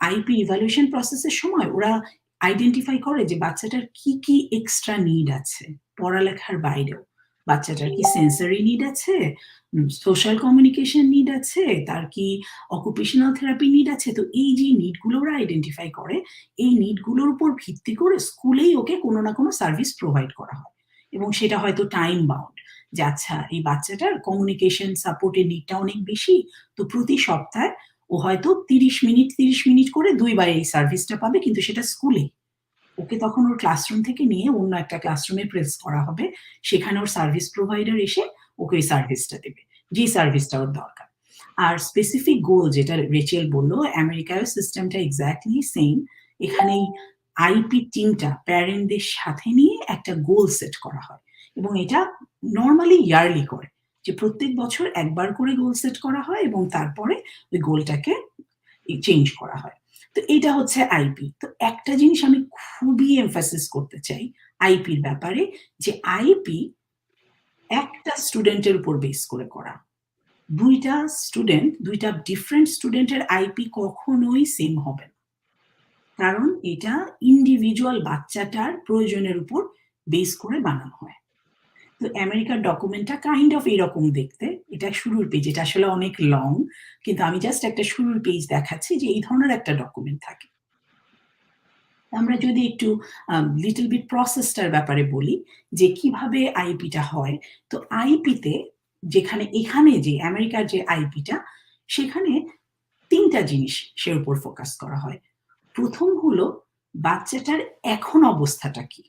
আইপি ইভালুয়েশন প্রসেসের সময় ওরা আইডেন্টিফাই করে যে বাচ্চাটার কি কি এক্সট্রা নিড আছে পড়ালেখার বাইরেও। বাচ্চাটার কি সেন্সরি নিড আছে, সোশ্যাল কমিউনিকেশন নিড আছে, তার কি অকুপেশনাল থেরাপি নিড আছে। তো এই যে নিডগুলো ওরা আইডেন্টিফাই করে, এই নিডগুলোর উপর ভিত্তি করে স্কুলেই ওকে কোনো না কোনো সার্ভিস প্রোভাইড করা হয়। এবং সেটা হয়তো টাইম বাউন্ড, যে আচ্ছা এই বাচ্চাটার কমিউনিকেশন সাপোর্টের নিডটা অনেক বেশি, তো প্রতি সপ্তাহে ও হয়তো ৩০ মিনিট করে ২ বার এই সার্ভিসটা পাবে, কিন্তু সেটা স্কুলে। ওকে তখন ওর ক্লাসরুম থেকে নিয়ে অন্য একটা ক্লাসরুমে প্লেস করা হবে, সেখানে ওর সার্ভিস প্রোভাইডার এসে ওকে ওই সার্ভিসটা দেবে, যে সার্ভিসটা ওর দরকার। আর স্পেসিফিক গোল যেটা রেচেল বললো, আমেরিকায় সিস্টেমটা এক্স্যাক্টলি সেম। এখানেই আইপি টিমটা প্যারেন্টদের সাথে নিয়ে একটা গোল সেট করা হয়, এবং এটা নর্মালি ইয়ারলি করে, যে প্রত্যেক বছর একবার করে গোল সেট করা হয় এবং তারপরে ওই গোলটাকে চেঞ্জ করা হয়। তো এটা হচ্ছে আইপি। তো একটা জিনিস আমি খুবই এমফাসিস করতে চাই আইপির ব্যাপারে, যে আইপি একটা স্টুডেন্টের উপর বেস করে করা। দুইটা ডিফারেন্ট স্টুডেন্টের আইপি কখনোই সেম হবে না, কারণ এটা ইন্ডিভিজুয়াল বাচ্চাটার প্রয়োজনের উপর বেস করে বানানো হয়। তো আমেরিকার ডকুমেন্টটা কাইন্ড অফ এরকম দেখতে। এটা শুরুর পেজ, এটা আসলে অনেক লং, কিন্তু আমি জাস্ট একটা শুরুর পেজ দেখাচ্ছি যে এই ধরনের একটা ডকুমেন্ট থাকে। আমরা যদি একটু লিটল বিট প্রসেসটার ব্যাপারে বলি যে কিভাবে আইপিটা হয়, তো আইপিতে এখানে যে আমেরিকার যে আইপিটা, সেখানে ৩টা জিনিস সের উপর ফোকাস করা হয়। প্রথম হলো বাচ্চাটার এখন অবস্থাটা কি।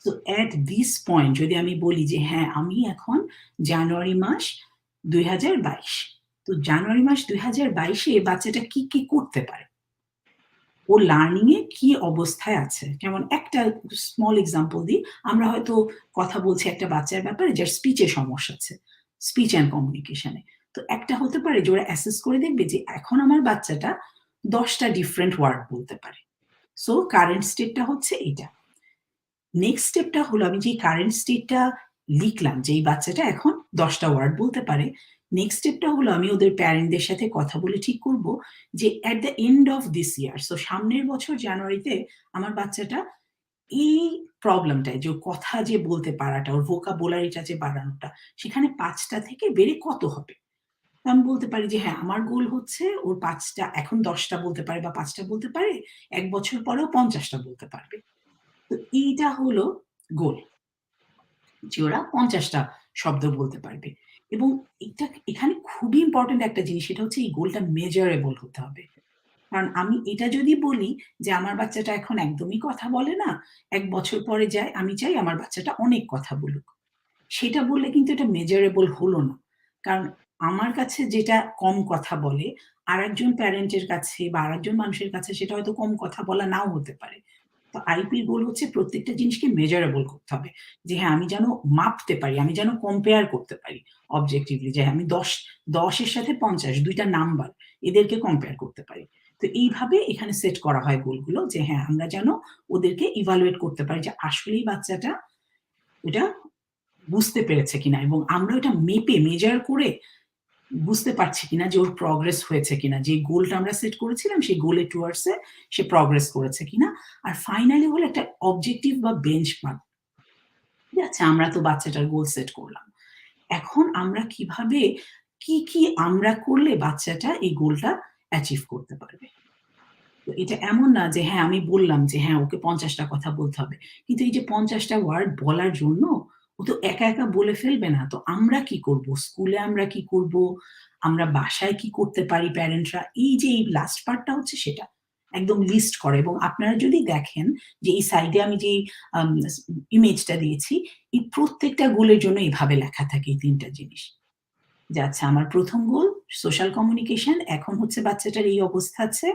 তো এট দিস পয়েন্ট যদি আমি বলি যে হ্যাঁ, আমি এখন জানুয়ারি মাস ২০২২, তো জানুয়ারি মাস ২০২২-এ বাচ্চাটা কি কি করতে পারে, ও লার্নিং এ কি অবস্থায় আছে। যেমন একটা স্মল এক্সাম্পল দিই, আমরা হয়তো কথা বলছি একটা বাচ্চার ব্যাপারে যার স্পিচে সমস্যা আছে, স্পিচ অ্যান্ড কমিউনিকেশনে। তো একটা হতে পারে যে ওরা অ্যাসেস করে দেখবে যে এখন আমার বাচ্চাটা 10টা ডিফারেন্ট ওয়ার্ড বলতে পারে। সো কারেন্ট স্টেটটা হচ্ছে এটা। নেক্সট স্টেপটা হলো, আমি যে কারেন্ট স্টেটটা লিখলাম যে এই বাচ্চাটা এখন 10টা ওয়ার্ড বলতে পারে, নেক্সট স্টেপটা হলো আমি ওদের প্যারেন্টদের সাথে কথা বলে ঠিক করব যে at the end of this year, so সামনের বছর জানুয়ারিতে আমার বাচ্চাটা এই প্রবলেমটায়, যে কথা যে বলতে পারাটা, ওর ভোকাবুলারিটা যে বাড়ানোটা, সেখানে 5টা থেকে বেড়ে কত হবে। আমি বলতে পারি যে হ্যাঁ, আমার গোল হচ্ছে ওর 5টা, এখন 10টা বলতে পারে বা 5টা বলতে পারে, 1 বছর পরেও 50টা বলতে পারবে। তো এইটা হলো গোল, যে ওরা 50টা শব্দ বলতে পারবে। এবং এখানে খুবই ইম্পর্টেন্ট একটা জিনিস, সেটা হচ্ছে এই গোলটা মেজারেবল হতে হবে। কারণ আমি এটা যদি বলি যে আমার বাচ্চাটা এখন একদমই কথা বলে না, 1 বছর পরে আমি চাই আমার বাচ্চাটা অনেক কথা বলুক, সেটা বললে কিন্তু এটা মেজারেবল হলো না। কারণ আমার কাছে যেটা কম কথা বলে, আরেকজন প্যারেন্টের কাছে বা আরেকজন মানুষের কাছে সেটা হয়তো কম কথা বলা নাও হতে পারে। তো আইপির গোল হচ্ছে প্রত্যেকটা জিনিসকে মেজারেবল করতে হবে, যে হ্যাঁ, আমি যেন মাপতে পারি, আমি যেন কম্পেয়ার করতে পারি অবজেক্টিভলি, যে আমি 10 এর সাথে 50, 2টা নাম্বার, এদেরকে কম্পেয়ার করতে পারি। তো এইভাবে এখানে সেট করা হয় গোলগুলো, যে হ্যাঁ, আমরা যেন ওদেরকে ইভালুয়েট করতে পারি যে আসলেই বাচ্চাটা ওটা বুঝতে পেরেছে কিনা, এবং আমরা ওটা মেজার করে বুঝতে পারছি কিনা যে ওর প্রগ্রেস হয়েছে কিনা, যে গোলটা আমরা সেট করেছিলাম সেই গোলের টুয়ার্ডস এ সে প্রগ্রেস করেছে কিনা। আর ফাইনালি হলো একটা অবজেক্টিভ বা বেঞ্চমার্ক। আচ্ছা, আমরা তো বাচ্চাটার গোল সেট করলাম, এখন আমরা কিভাবে কি আমরা করলে বাচ্চাটা এই গোলটা অ্যাচিভ করতে পারবে। তো এটা এমন না যে হ্যাঁ, আমি বললাম যে হ্যাঁ, ওকে 50টা কথা বলতে হবে, কিন্তু এই যে 50টা ওয়ার্ড বলার জন্য ও তো একা বলে ফেলবে না। তো আমরা কি করব, স্কুলে আমরা কি করব, আমরা বাসায় কি করতে পারি প্যারেন্টরা, এই যে এই লাস্ট পার্টটা হচ্ছে সেটা একদম লিস্ট করে। এবং আপনারা যদি দেখেন যে এই সাইডে আমি যে ইমেজটা দিয়েছি, এই প্রত্যেকটা গোলের জন্য এভাবে লেখা থাকে এই 3টা জিনিস। যে আচ্ছা, আমার প্রথম গোল সোশ্যাল কমিউনিকেশন, এখন হচ্ছে বাচ্চাটার এই অবস্থা আছে,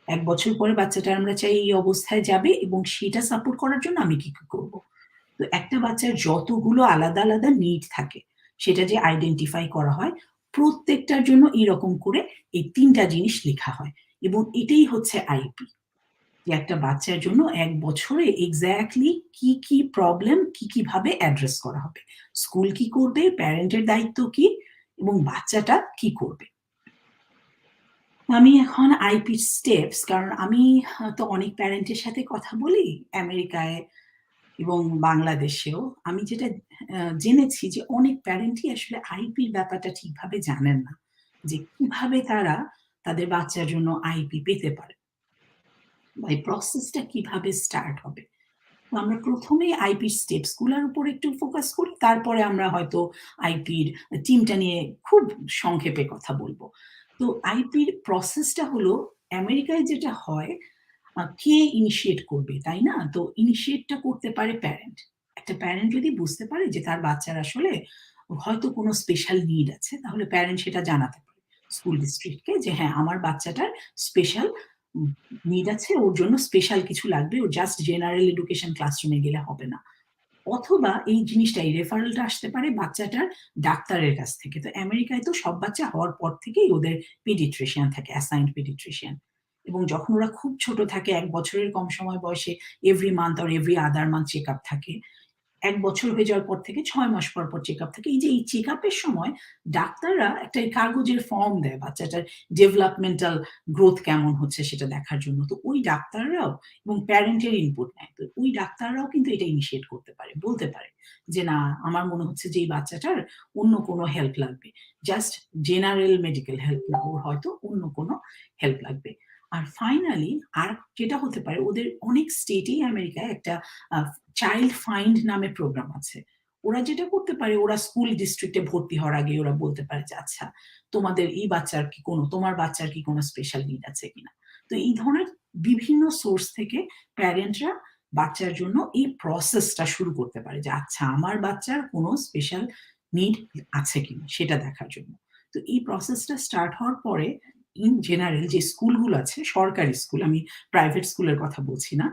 1 বছর পরে বাচ্চাটা আমরা চাই এই অবস্থায় যাবে, এবং সেটা সাপোর্ট করার জন্য আমি কি করব। তো একটা বাচ্চার যতগুলো আলাদা নিড থাকে, সেটা যে আইডেন্টিফাই করা হয়, প্রত্যেকটার জন্য এরকম করে এই 3টা জিনিস লেখা হয়। এবং এটাই হচ্ছে আইপি, যে একটা বাচ্চার জন্য 1 বছরে এক্সাক্টলি কি প্রবলেম কিভাবে অ্যাড্রেস করা হবে, স্কুল কি করবে, প্যারেন্টের দায়িত্ব কি, এবং বাচ্চাটা কি করবে। আমি এখন আইপি স্টেপস, কারণ আমি তো অনেক প্যারেন্টের সাথে কথা বলি আমেরিকায় এবং বাংলাদেশেও। আমি যেটা জেনেছি যে অনেক প্যারেন্টই আসলে আইপির ব্যাপারটা ঠিকভাবে জানেন না, যে কিভাবে তারা তাদের বাচ্চার জন্য আইপি পেতে পারে বা এই প্রসেসটা কিভাবে স্টার্ট হবে। তো আমরা প্রথমে আইপির স্টেপস গুলার উপর একটু ফোকাস করি, তারপরে আমরা হয়তো আইপির টিমটা নিয়ে খুব সংক্ষেপে কথা বলবো। তো আইপির প্রসেসটা হলো, আমেরিকায় যেটা হয়, কে ইনিশিয়েট করবে, তাই না? তো ইনিশিয়েটটা করতে পারে প্যারেন্ট। একটা প্যারেন্ট যদি বুঝতে পারে যে তার বাচ্চার আসলে হয়তো কোনো স্পেশাল নিড আছে, তাহলে প্যারেন্ট সেটা জানাতে পারে স্কুল ডিস্ট্রিক্টকে যে হ্যাঁ, আমার বাচ্চাটার স্পেশাল নিড আছে, ওর জন্য স্পেশাল কিছু লাগবে, ও জাস্ট জেনারেল এডুকেশন ক্লাসরুমে গেলে হবে না। অথবা এই জিনিসটাই রেফারেলটা আসতে পারে বাচ্চাটার ডাক্তারের কাছ থেকে। তো আমেরিকায় তো সব বাচ্চা হওয়ার পর থেকেই ওদের পেডিট্রিশিয়ান থাকে, অ্যাসাইন্ড পেডিট্রিশিয়ান। এবং যখন ওরা খুব ছোট থাকে, 1 বছরের কম সময় বয়সে every month or every other month check up থাকে। 1 বছর হয়ে যাওয়ার পর থেকে 6 মাস পর পর চেক আপ থাকে। এই যে এই চেক আপের সময় ডাক্তাররা একটা কাগজের ফর্ম দেয় বাচ্চাটার ডেভেলপমেন্টাল গ্রোথ কেমন হচ্ছে সেটা দেখার জন্য। তো ওই ডাক্তাররাও এবং প্যারেন্টের ইনপুট নেয়। তো ওই ডাক্তাররাও কিন্তু এটা ইনিশিয়েট করতে পারে, বলতে পারে যে না, আমার মনে হচ্ছে যে এই বাচ্চাটার অন্য কোনো হেল্প লাগবে, জাস্ট জেনারেল মেডিকেল হেল্প না, ওর হয়তো অন্য কোনো হেল্প লাগবে। আর ফাইনালি আর যেটা হতে পারে, ওদের অনেক স্টেটেই আমেরিকায় একটা চাইল্ড ফাইন্ড নামে প্রোগ্রাম আছে। ওরা যেটা করতে পারে, ওরা স্কুল ডিস্ট্রিক্টে ভর্তি হওয়ার আগে ওরা বলতে পারে যে আচ্ছা, তোমার বাচ্চার কি কোনো স্পেশাল নিড আছে কিনা। তো এই ধরনের বিভিন্ন সোর্স থেকে প্যারেন্টরা বাচ্চার জন্য এই প্রসেসটা শুরু করতে পারে যে আচ্ছা, আমার বাচ্চার কোনো স্পেশাল নিড আছে কিনা সেটা দেখার জন্য। তো এই প্রসেসটা স্টার্ট হওয়ার পরে ইন জেনারেল যে স্কুলগুলো আছে, সরকারি স্কুল, আমি প্রাইভেট স্কুলের কথা বলছি না,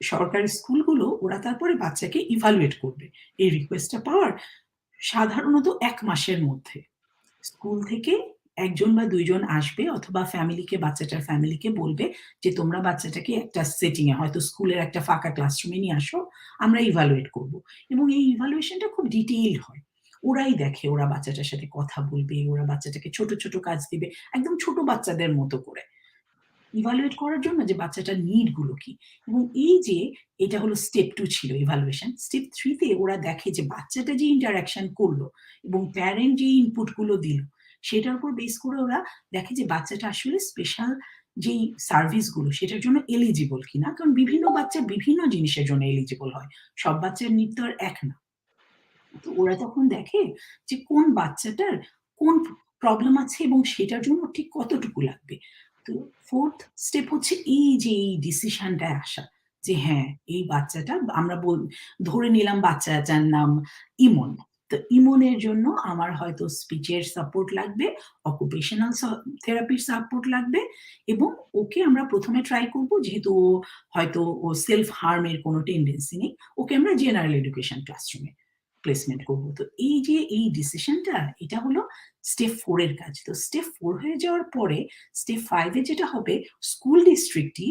সরকারি স্কুলগুলো ওরা তারপরে বাচ্চাকে ইভালুয়েট করবে এই রিকোয়েস্টটা পাওয়ার সাধারণত 1 মাসের মধ্যে। স্কুল থেকে 1 জন বা 2 জন আসবে, অথবা বাচ্চাটার ফ্যামিলিকে বলবে যে তোমরা বাচ্চাটাকে একটা সেটিং এ, হয়তো স্কুলের একটা ফাঁকা ক্লাসরুমে নিয়ে আসো, আমরা ইভালুয়েট করব। এবং এই ইভালুয়েশনটা খুব ডিটেইলড হয়। ওরাই দেখে, ওরা বাচ্চাটার সাথে কথা বলবে, ওরা বাচ্চাটাকে ছোট ছোট কাজ দিবে, একদম ছোট বাচ্চাদের মতো করে ইভালুয়েট করার জন্য যে বাচ্চাটার নিড গুলো কি। এবং এই যে এটা হলো স্টেপ 2 ছিল ইভালুয়েশন। স্টেপ 3 তে ওরা দেখে যে বাচ্চাটা যে ইন্টারাকশন করলো এবং প্যারেন্ট যে ইনপুট গুলো দিল, সেটার উপর বেস করে ওরা দেখে যে বাচ্চাটা আসলে স্পেশাল যেই সার্ভিস গুলো সেটার জন্য এলিজিবল কিনা। কারণ বিভিন্ন বাচ্চা বিভিন্ন জিনিসের জন্য এলিজিবল হয়, সব বাচ্চার নিড তো আর এক না। তো ওরা তখন দেখে যে কোন বাচ্চাটার কোন প্রবলেম আছে এবং সেটার জন্য ঠিক কতটুকু লাগবে। তো 4th স্টেপ হচ্ছে এই যে এই ডিসিশনটায় আসা যে হ্যাঁ, এই বাচ্চাটা আমরা ধরে নিলাম বাচ্চাটার নাম ইমন। তো ইমনের জন্য আমার হয়তো স্পিচের সাপোর্ট লাগবে, অকুপেশনাল থেরাপির সাপোর্ট লাগবে, এবং ওকে আমরা প্রথমে ট্রাই করব, যেহেতু হয়তো ও সেলফ হার্মের কোনো টেন্ডেন্সি নেই, ওকে আমরা জেনারেল এডুকেশন ক্লাসরুমে প্লেসমেন্ট করব। তো এই যে এই ডিসিশনটা, এটা হলো স্টেপ 4 এর কাজ। তো স্টেপ 4 হয়ে যাওয়ার পরে স্টেপ 5 এ যেটা হবে, স্কুল ডিস্ট্রিক্টই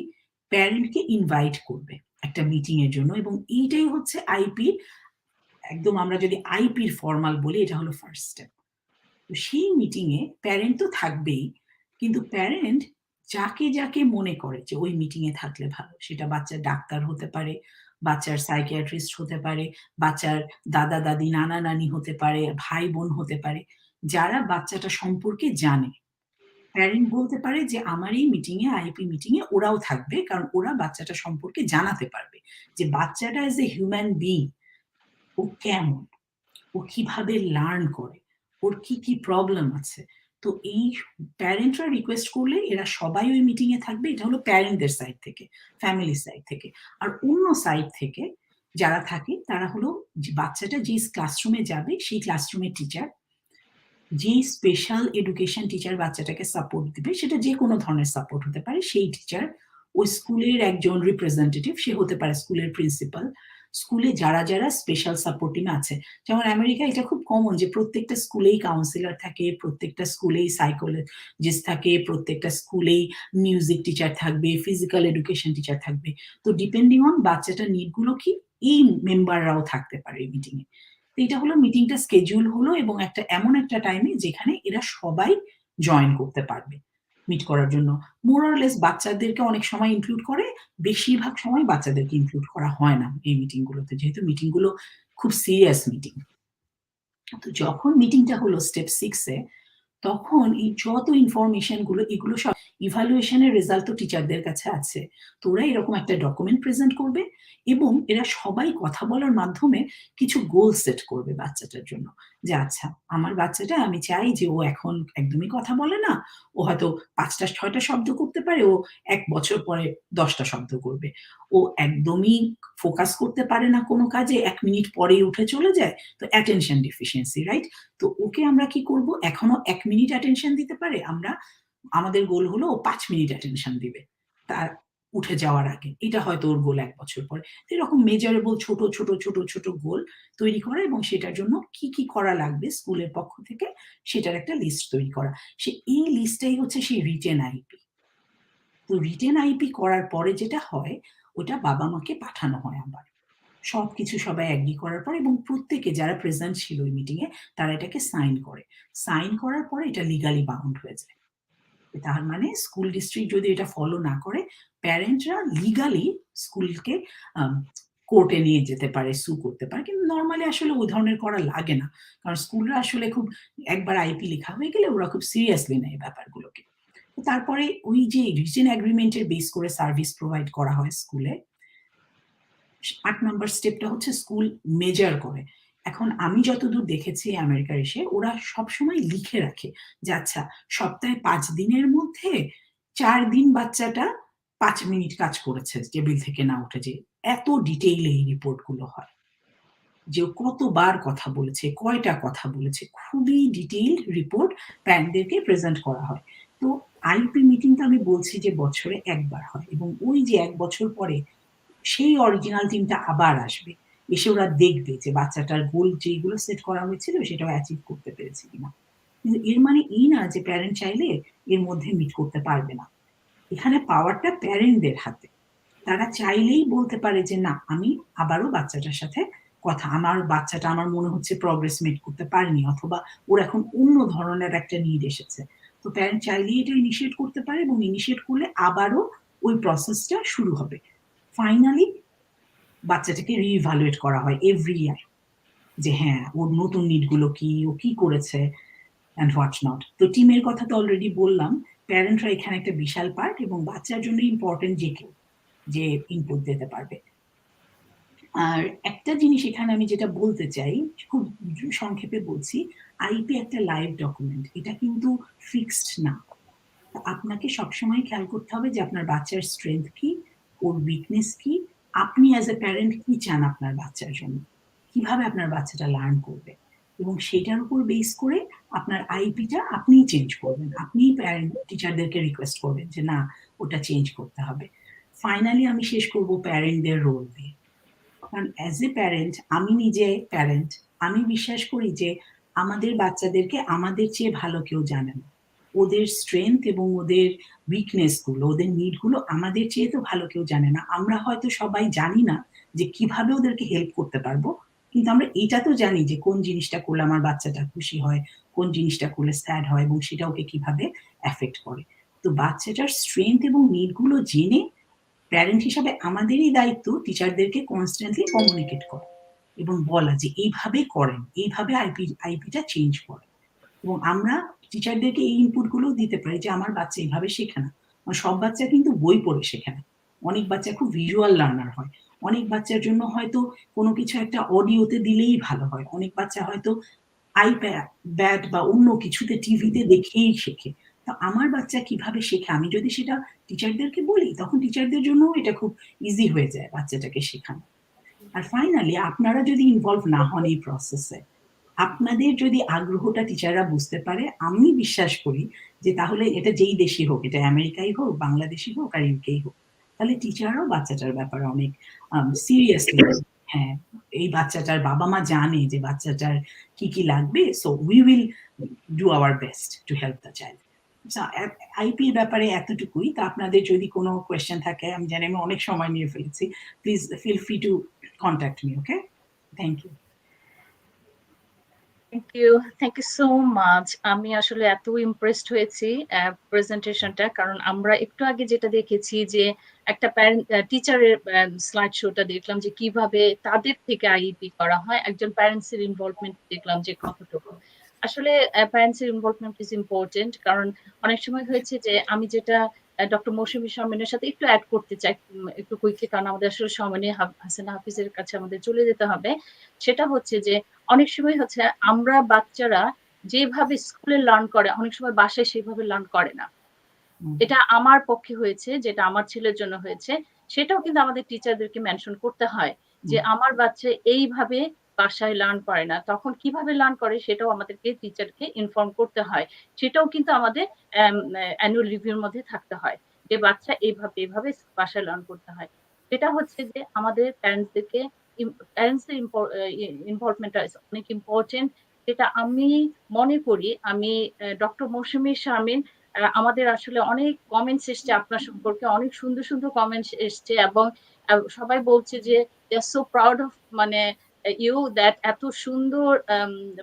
প্যারেন্টকে ইনভাইট করবে একটা মিটিং এর জন্য, এবং এইটাই হচ্ছে আইপি। একদম আমরা যদি আইপির ফর্মাল বলি, এটা হলো ফার্স্ট স্টেপ। তো সেই মিটিং এ প্যারেন্ট তো থাকবেই, কিন্তু প্যারেন্ট যাকে যাকে মনে করে যে ওই মিটিং এ থাকলে ভালো, সেটা বাচ্চার ডাক্তার হতে পারে, বাচ্চার সাইকিয়াট্রিস্ট হতে পারে, বাচ্চার দাদা দাদি নানা নানি হতে পারে, ভাই বোন হতে পারে, যারা বাচ্চাটা সম্পর্কে জানে, প্যারেন্ট বলতে পারে যে আমার এই মিটিং এ, আইপি মিটিং এ ওরাও থাকবে, কারণ ওরা বাচ্চাটা সম্পর্কে জানাতে পারবে যে বাচ্চাটা এজ এ হিউম্যান বিং ও কেমন, ও কিভাবে লার্ন করে, ওর কি কি প্রবলেম আছে। তো এই প্যারেন্টরা রিকোয়েস্ট করলে এরা সবাই ওই মিটিং এ থাকবে। এটা হলো প্যারেন্টদের সাইড থেকে, ফ্যামিলির সাইড থেকে। আর অন্য সাইড থেকে যারা থাকে তারা হলো বাচ্চাটা যে ক্লাসরুমে যাবে সেই ক্লাসরুমের টিচার, যে স্পেশাল এডুকেশন টিচার বাচ্চাটাকে সাপোর্ট দিবে, সেটা যে কোনো ধরনের সাপোর্ট হতে পারে, সেই টিচার, ওই স্কুলের একজন রিপ্রেজেন্টেটিভ, সে হতে পারে স্কুলের প্রিন্সিপাল, স্কুলে যারা যারা স্পেশাল সাপোর্ট টিমে আছে। যেমন আমেরিকা এটা খুব কমন যে প্রত্যেকটা স্কুলেই কাউন্সিলর থাকে, প্রত্যেকটা স্কুলেই সাইকোলজিস্ট থাকে, প্রত্যেকটা স্কুলেই মিউজিক টিচার থাকবে, ফিজিক্যাল এডুকেশন টিচার থাকবে। তো ডিপেন্ডিং অন বাচ্চাটার নিড গুলো কি, এই মেম্বাররাও থাকতে পারে এই মিটিং এ। এটা হলো মিটিংটা স্কেডিউল হলো, এবং এমন একটা টাইমে যেখানে এরা সবাই জয়েন করতে পারবে মিট করার জন্য। মোর অর লেস বাচ্চাদেরকে অনেক সময় ইনক্লুড করে, বেশিরভাগ সময় বাচ্চাদেরকে ইনক্লুড করা হয় না এই মিটিং গুলোতে, যেহেতু মিটিং গুলো খুব সিরিয়াস মিটিং। তো যখন মিটিংটা হলো স্টেপ 6 এ, তখন এই যত ইনফরমেশন গুলো, এগুলো সব ইভালুয়েশনের রেজাল্ট তো টিচারদের কাছে আছে। তো ওরা এরকম একটা ডকুমেন্ট প্রেজেন্ট করবে, এবং এরা সবাই কথা বলার মাধ্যমে কিছু গোল সেট করবে বাচ্চাটার জন্য, যে আচ্ছা, আমার বাচ্চাটা, আমি চাই যে ও এখন একদমই কথা বলে না, ও হয়তো 5টা 6টা শব্দ করতে পারে, ও 1 বছর পরে 10টা শব্দ করবে। ও একদমই ফোকাস করতে পারে না কোনো কাজে, 1 মিনিট পরেই উঠে চলে যায়, তো অ্যাটেনশন ডিফিসিয়েন্সি, রাইট? তো ওকে আমরা কি করব, এখনো 1 মিনিট অ্যাটেনশন দিতে পারে, আমাদের গোল হলো ও 5 মিনিট অ্যাটেনশন দিবে। তার উঠে যাওয়ার আগে, এটা হয়তো ওর গোল 1 বছর পরে। তো এরকম মেজারেবল ছোট ছোট ছোট ছোট গোল তৈরি করা এবং সেটার জন্য কি কি করা লাগবে স্কুলের পক্ষ থেকে সেটার একটা লিস্ট তৈরি করা। এই লিস্টটাই হচ্ছে সেই রিটেন আইপি। তো রিটেন আইপি করার পরে যেটা হয়, ওটা বাবা মাকে পাঠানো হয় আবার সবকিছু সবাই এগ্রি করার পর, এবং প্রত্যেকে যারা প্রেজেন্ট ছিল ওই মিটিং এ তারা এটাকে সাইন করে। সাইন করার পরে এটা লিগালি বাউন্ড হয়ে যায়। তার মানে স্কুল ডিস্ট্রিক্ট যদি এটা ফলো না করে, প্যারেন্টরা লিগালি স্কুলকে কোর্টে নিয়ে যেতে পারে, সু করতে পারে। কিন্তু নর্মালি আসলে ওই ধরনের করা লাগে না, কারণ স্কুলরা আসলে খুব একবার আইপি লেখা হয়ে গেলে ওরা খুব সিরিয়াসলি নেয় এই ব্যাপারগুলোকে। তারপরে ওই যে রিটেন এগ্রিমেন্টের বেস করে সার্ভিস প্রোভাইড করা হয় স্কুলে। 8 নম্বর স্টেপটা হচ্ছে স্কুল মেজার করে। এখন আমি যতদূর দেখেছি আমেরিকার এসে, ওরা সবসময় লিখে রাখে যে আচ্ছা সপ্তাহে 5 দিনের মধ্যে 4 দিন বাচ্চাটা 5 মিনিট কাজ করেছে টেবিল থেকে না উঠে। যে এত ডিটেইলে এই রিপোর্টগুলো হয়, যে কতবার কথা বলেছে, কয়টা কথা বলেছে, খুবই ডিটেইলড রিপোর্ট প্যারেন্টদেরকে প্রেজেন্ট করা হয়। তো আইপি মিটিংটা আমি বলছি যে বছরে একবার হয়, এবং ওই যে 1 বছর পরে সেই অরিজিনাল টিমটা আবার আসবে, এসে ওরা দেখবে যে বাচ্চাটার গোল যেগুলো সেট করা হয়েছিল সেটাও অ্যাচিভ করতে পেরেছে কিনা। কিন্তু এর মানে এই না যে প্যারেন্ট চাইলে এর মধ্যে মিট করতে পারবে না। এখানে পাওয়ারটা প্যারেন্টদের হাতে। তারা চাইলেই বলতে পারে যে না, আমি আবারও বাচ্চাটার সাথে কথা, আমার বাচ্চাটা আমার মনে হচ্ছে প্রগ্রেস মেক করতে পারেনি, অথবা ওর এখন অন্য ধরনের একটা নিড এসেছে। তো প্যারেন্ট চাইলেই এটা ইনিশিয়েট করতে পারে, এবং ইনিশিয়েট করলে আবারও ওই প্রসেসটা শুরু হবে। ফাইনালি বাচ্চাটাকে রিইভালুয়েট করা হয় এভরি ইয়ার, যে হ্যাঁ ওর নতুন নিডগুলো কি, ও কি করেছে অ্যান্ড হোয়াটস নট। তো টিমের কথা তো অলরেডি বললাম, প্যারেন্টরা এখানে একটা বিশাল পার্ট, এবং বাচ্চার জন্য ইম্পর্টেন্ট যে কেউ যে ইনপুট দিতে পারবে। আর একটা জিনিস এখানে আমি যেটা বলতে চাই, খুব সংক্ষেপে বলছি, আইপি একটা লাইভ ডকুমেন্ট, এটা কিন্তু ফিক্সড না। আপনাকে সবসময় খেয়াল করতে হবে যে আপনার বাচ্চার স্ট্রেংথ কি, ওর উইকনেস কি, আপনি অ্যাজ এ প্যারেন্ট কি চান আপনার বাচ্চার জন্য, কিভাবে আপনার বাচ্চাটা লার্ন করবে, এবং সেটার উপর বেস করে আপনার আইপিটা আপনিই চেঞ্জ করবেন। আপনিই প্যারেন্ট টিচারদেরকে রিকোয়েস্ট করবেন যে না, ওটা চেঞ্জ করতে হবে। ফাইনালি আমি শেষ করব প্যারেন্টদের রোল দিয়ে। কারণ অ্যাজ এ প্যারেন্ট, আমি নিজে প্যারেন্ট, আমি বিশ্বাস করি যে আমাদের বাচ্চাদেরকে আমাদের চেয়ে ভালো কেউ জানে না। ওদের স্ট্রেংথ এবং ওদের উইকনেস গুলো, ওদের নিড গুলো আমাদের চেয়ে তো ভালো কেউ জানে না। আমরা হয়তো সবাই জানি না যে কিভাবে ওদেরকে হেল্প করতে পারবো, কিন্তু আমরা এটা তো জানি যে কোন জিনিসটা করলে আমার বাচ্চাটা খুশি হয়, কোন জিনিসটা করলে স্যাড হয়, এবং সেটা ওকে কিভাবে এফেক্ট করে। তো বাচ্চাটার স্ট্রেংথ এবং নিড গুলো জেনে প্যারেন্ট হিসাবে আমাদেরই দায়িত্ব টিচারদেরকে কনস্ট্যান্টলি কমিউনিকেট করা এবং বলা যে এইভাবে করেন, এইভাবে আইপিটা চেঞ্জ করেন। এবং আমরা টিচারদেরকে এই ইনপুট গুলো দিতে পারি যে আমার বাচ্চা এইভাবে শেখে না। সব বাচ্চা কিন্তু বই পড়ে শেখে না, অনেক বাচ্চা খুব ভিজুয়াল লার্নার হয়, অনেক বাচ্চার জন্য হয়তো কোনো কিছু একটা অডিওতে দিলেই ভালো হয়, অনেক বাচ্চা হয়তো আইপ্যাড বা অন্য কিছুতে টিভিতে দেখেই শেখে। তো আমার বাচ্চা কিভাবে শেখে আমি যদি সেটা টিচারদেরকে বলি, তখন টিচারদের জন্য এটা খুব ইজি হয়ে যায় বাচ্চাটাকে শেখানো। আর ফাইনালি আপনারা যদি ইনভলভ না হন এই প্রসেসে, আপনাদের যদি আগ্রহটা টিচাররা বুঝতে পারে, আমি বিশ্বাস করি যে তাহলে এটা যেই দেশই হোক, এটা আমেরিকাই হোক, বাংলাদেশই হোক, আর ইউকেই হোক, তাহলে টিচাররাও বাচ্চাটার ব্যাপারে অনেক সিরিয়াসলি, হ্যাঁ এই বাচ্চাটার বাবা মা জানে যে বাচ্চাটার কি কি লাগবে, so we will do our best to help the child. আইপির ব্যাপারে এতটুকুই। তা আপনাদের যদি কোনো কোয়েশ্চেন থাকে, আমি জানি আমি অনেক সময় নিয়ে ফেলেছি, please feel free to contact me. Okay, thank you. Thank you so much. আমি আসলে এত ইমপ্রেসড হয়েছি প্রেজেন্টেশনটা, কারণ আমরা একটু আগে যেটা দেখেছি যে একটা প্যারেন্ট টিচারের স্লাইড শোটা দেখলাম যে কিভাবে তাদের থেকে আইইপি করা হয়, একজন প্যারেন্টস এর ইনভলভমেন্ট দেখলাম যে কতটুকু। আসলে প্যারেন্টস এর ইনভলভমেন্ট ইজ ইম্পর্টেন্ট, কারণ অনেক সময় হয়েছে যে আমি যেটা ডক্টর মৌসুমী শর্মিনের সাথে একটু অ্যাড করতে চাই একটু কুইকলি, কারণ আমাদের আসলে সময় নিয়ে হাসানা হাফিজের কাছে আমাদের চলে যেতে হবে। সেটা হচ্ছে যে অনেক সময় হচ্ছে আমরা বাচ্চারা যেভাবে স্কুলে লার্ন করে অনেক সময় বাসায় সেভাবে লার্ন করে না। এটা আমার পক্ষে হয়েছে, যেটা আমার ছেলের জন্য হয়েছে, সেটাও কিন্তু আমাদের টিচারদেরকে মেনশন করতে হয় যে আমার বাচ্চা এইভাবে বাসায় লার্ন করে না, তখন কিভাবে লার্ন করে সেটাও আমাদেরকে টিচারকে ইনফর্ম করতে হয়। সেটাও কিন্তু আমাদের অ্যানুয়াল রিভিউর মধ্যে থাকতে হয় যে বাচ্চা এইভাবে বাসায় লার্ন করতে হয়। যেটা হচ্ছে যে আমাদের প্যারেন্টসদেরকে প্যারেন্টসদের ইনভলভমেন্টটা অনেক ইম্পর্টেন্ট। যেটা আমি মনে করি আমি ডক্টর মৌসুমী শারমিন আমাদের আসলে অনেক কমেন্টস এসছে আপনার সম্পর্কে, অনেক সুন্দর সুন্দর কমেন্টস এসছে এবং সবাই বলছে যে দে আর সো প্রাউড অফ মানে ইউ দ্যাট এত সুন্দর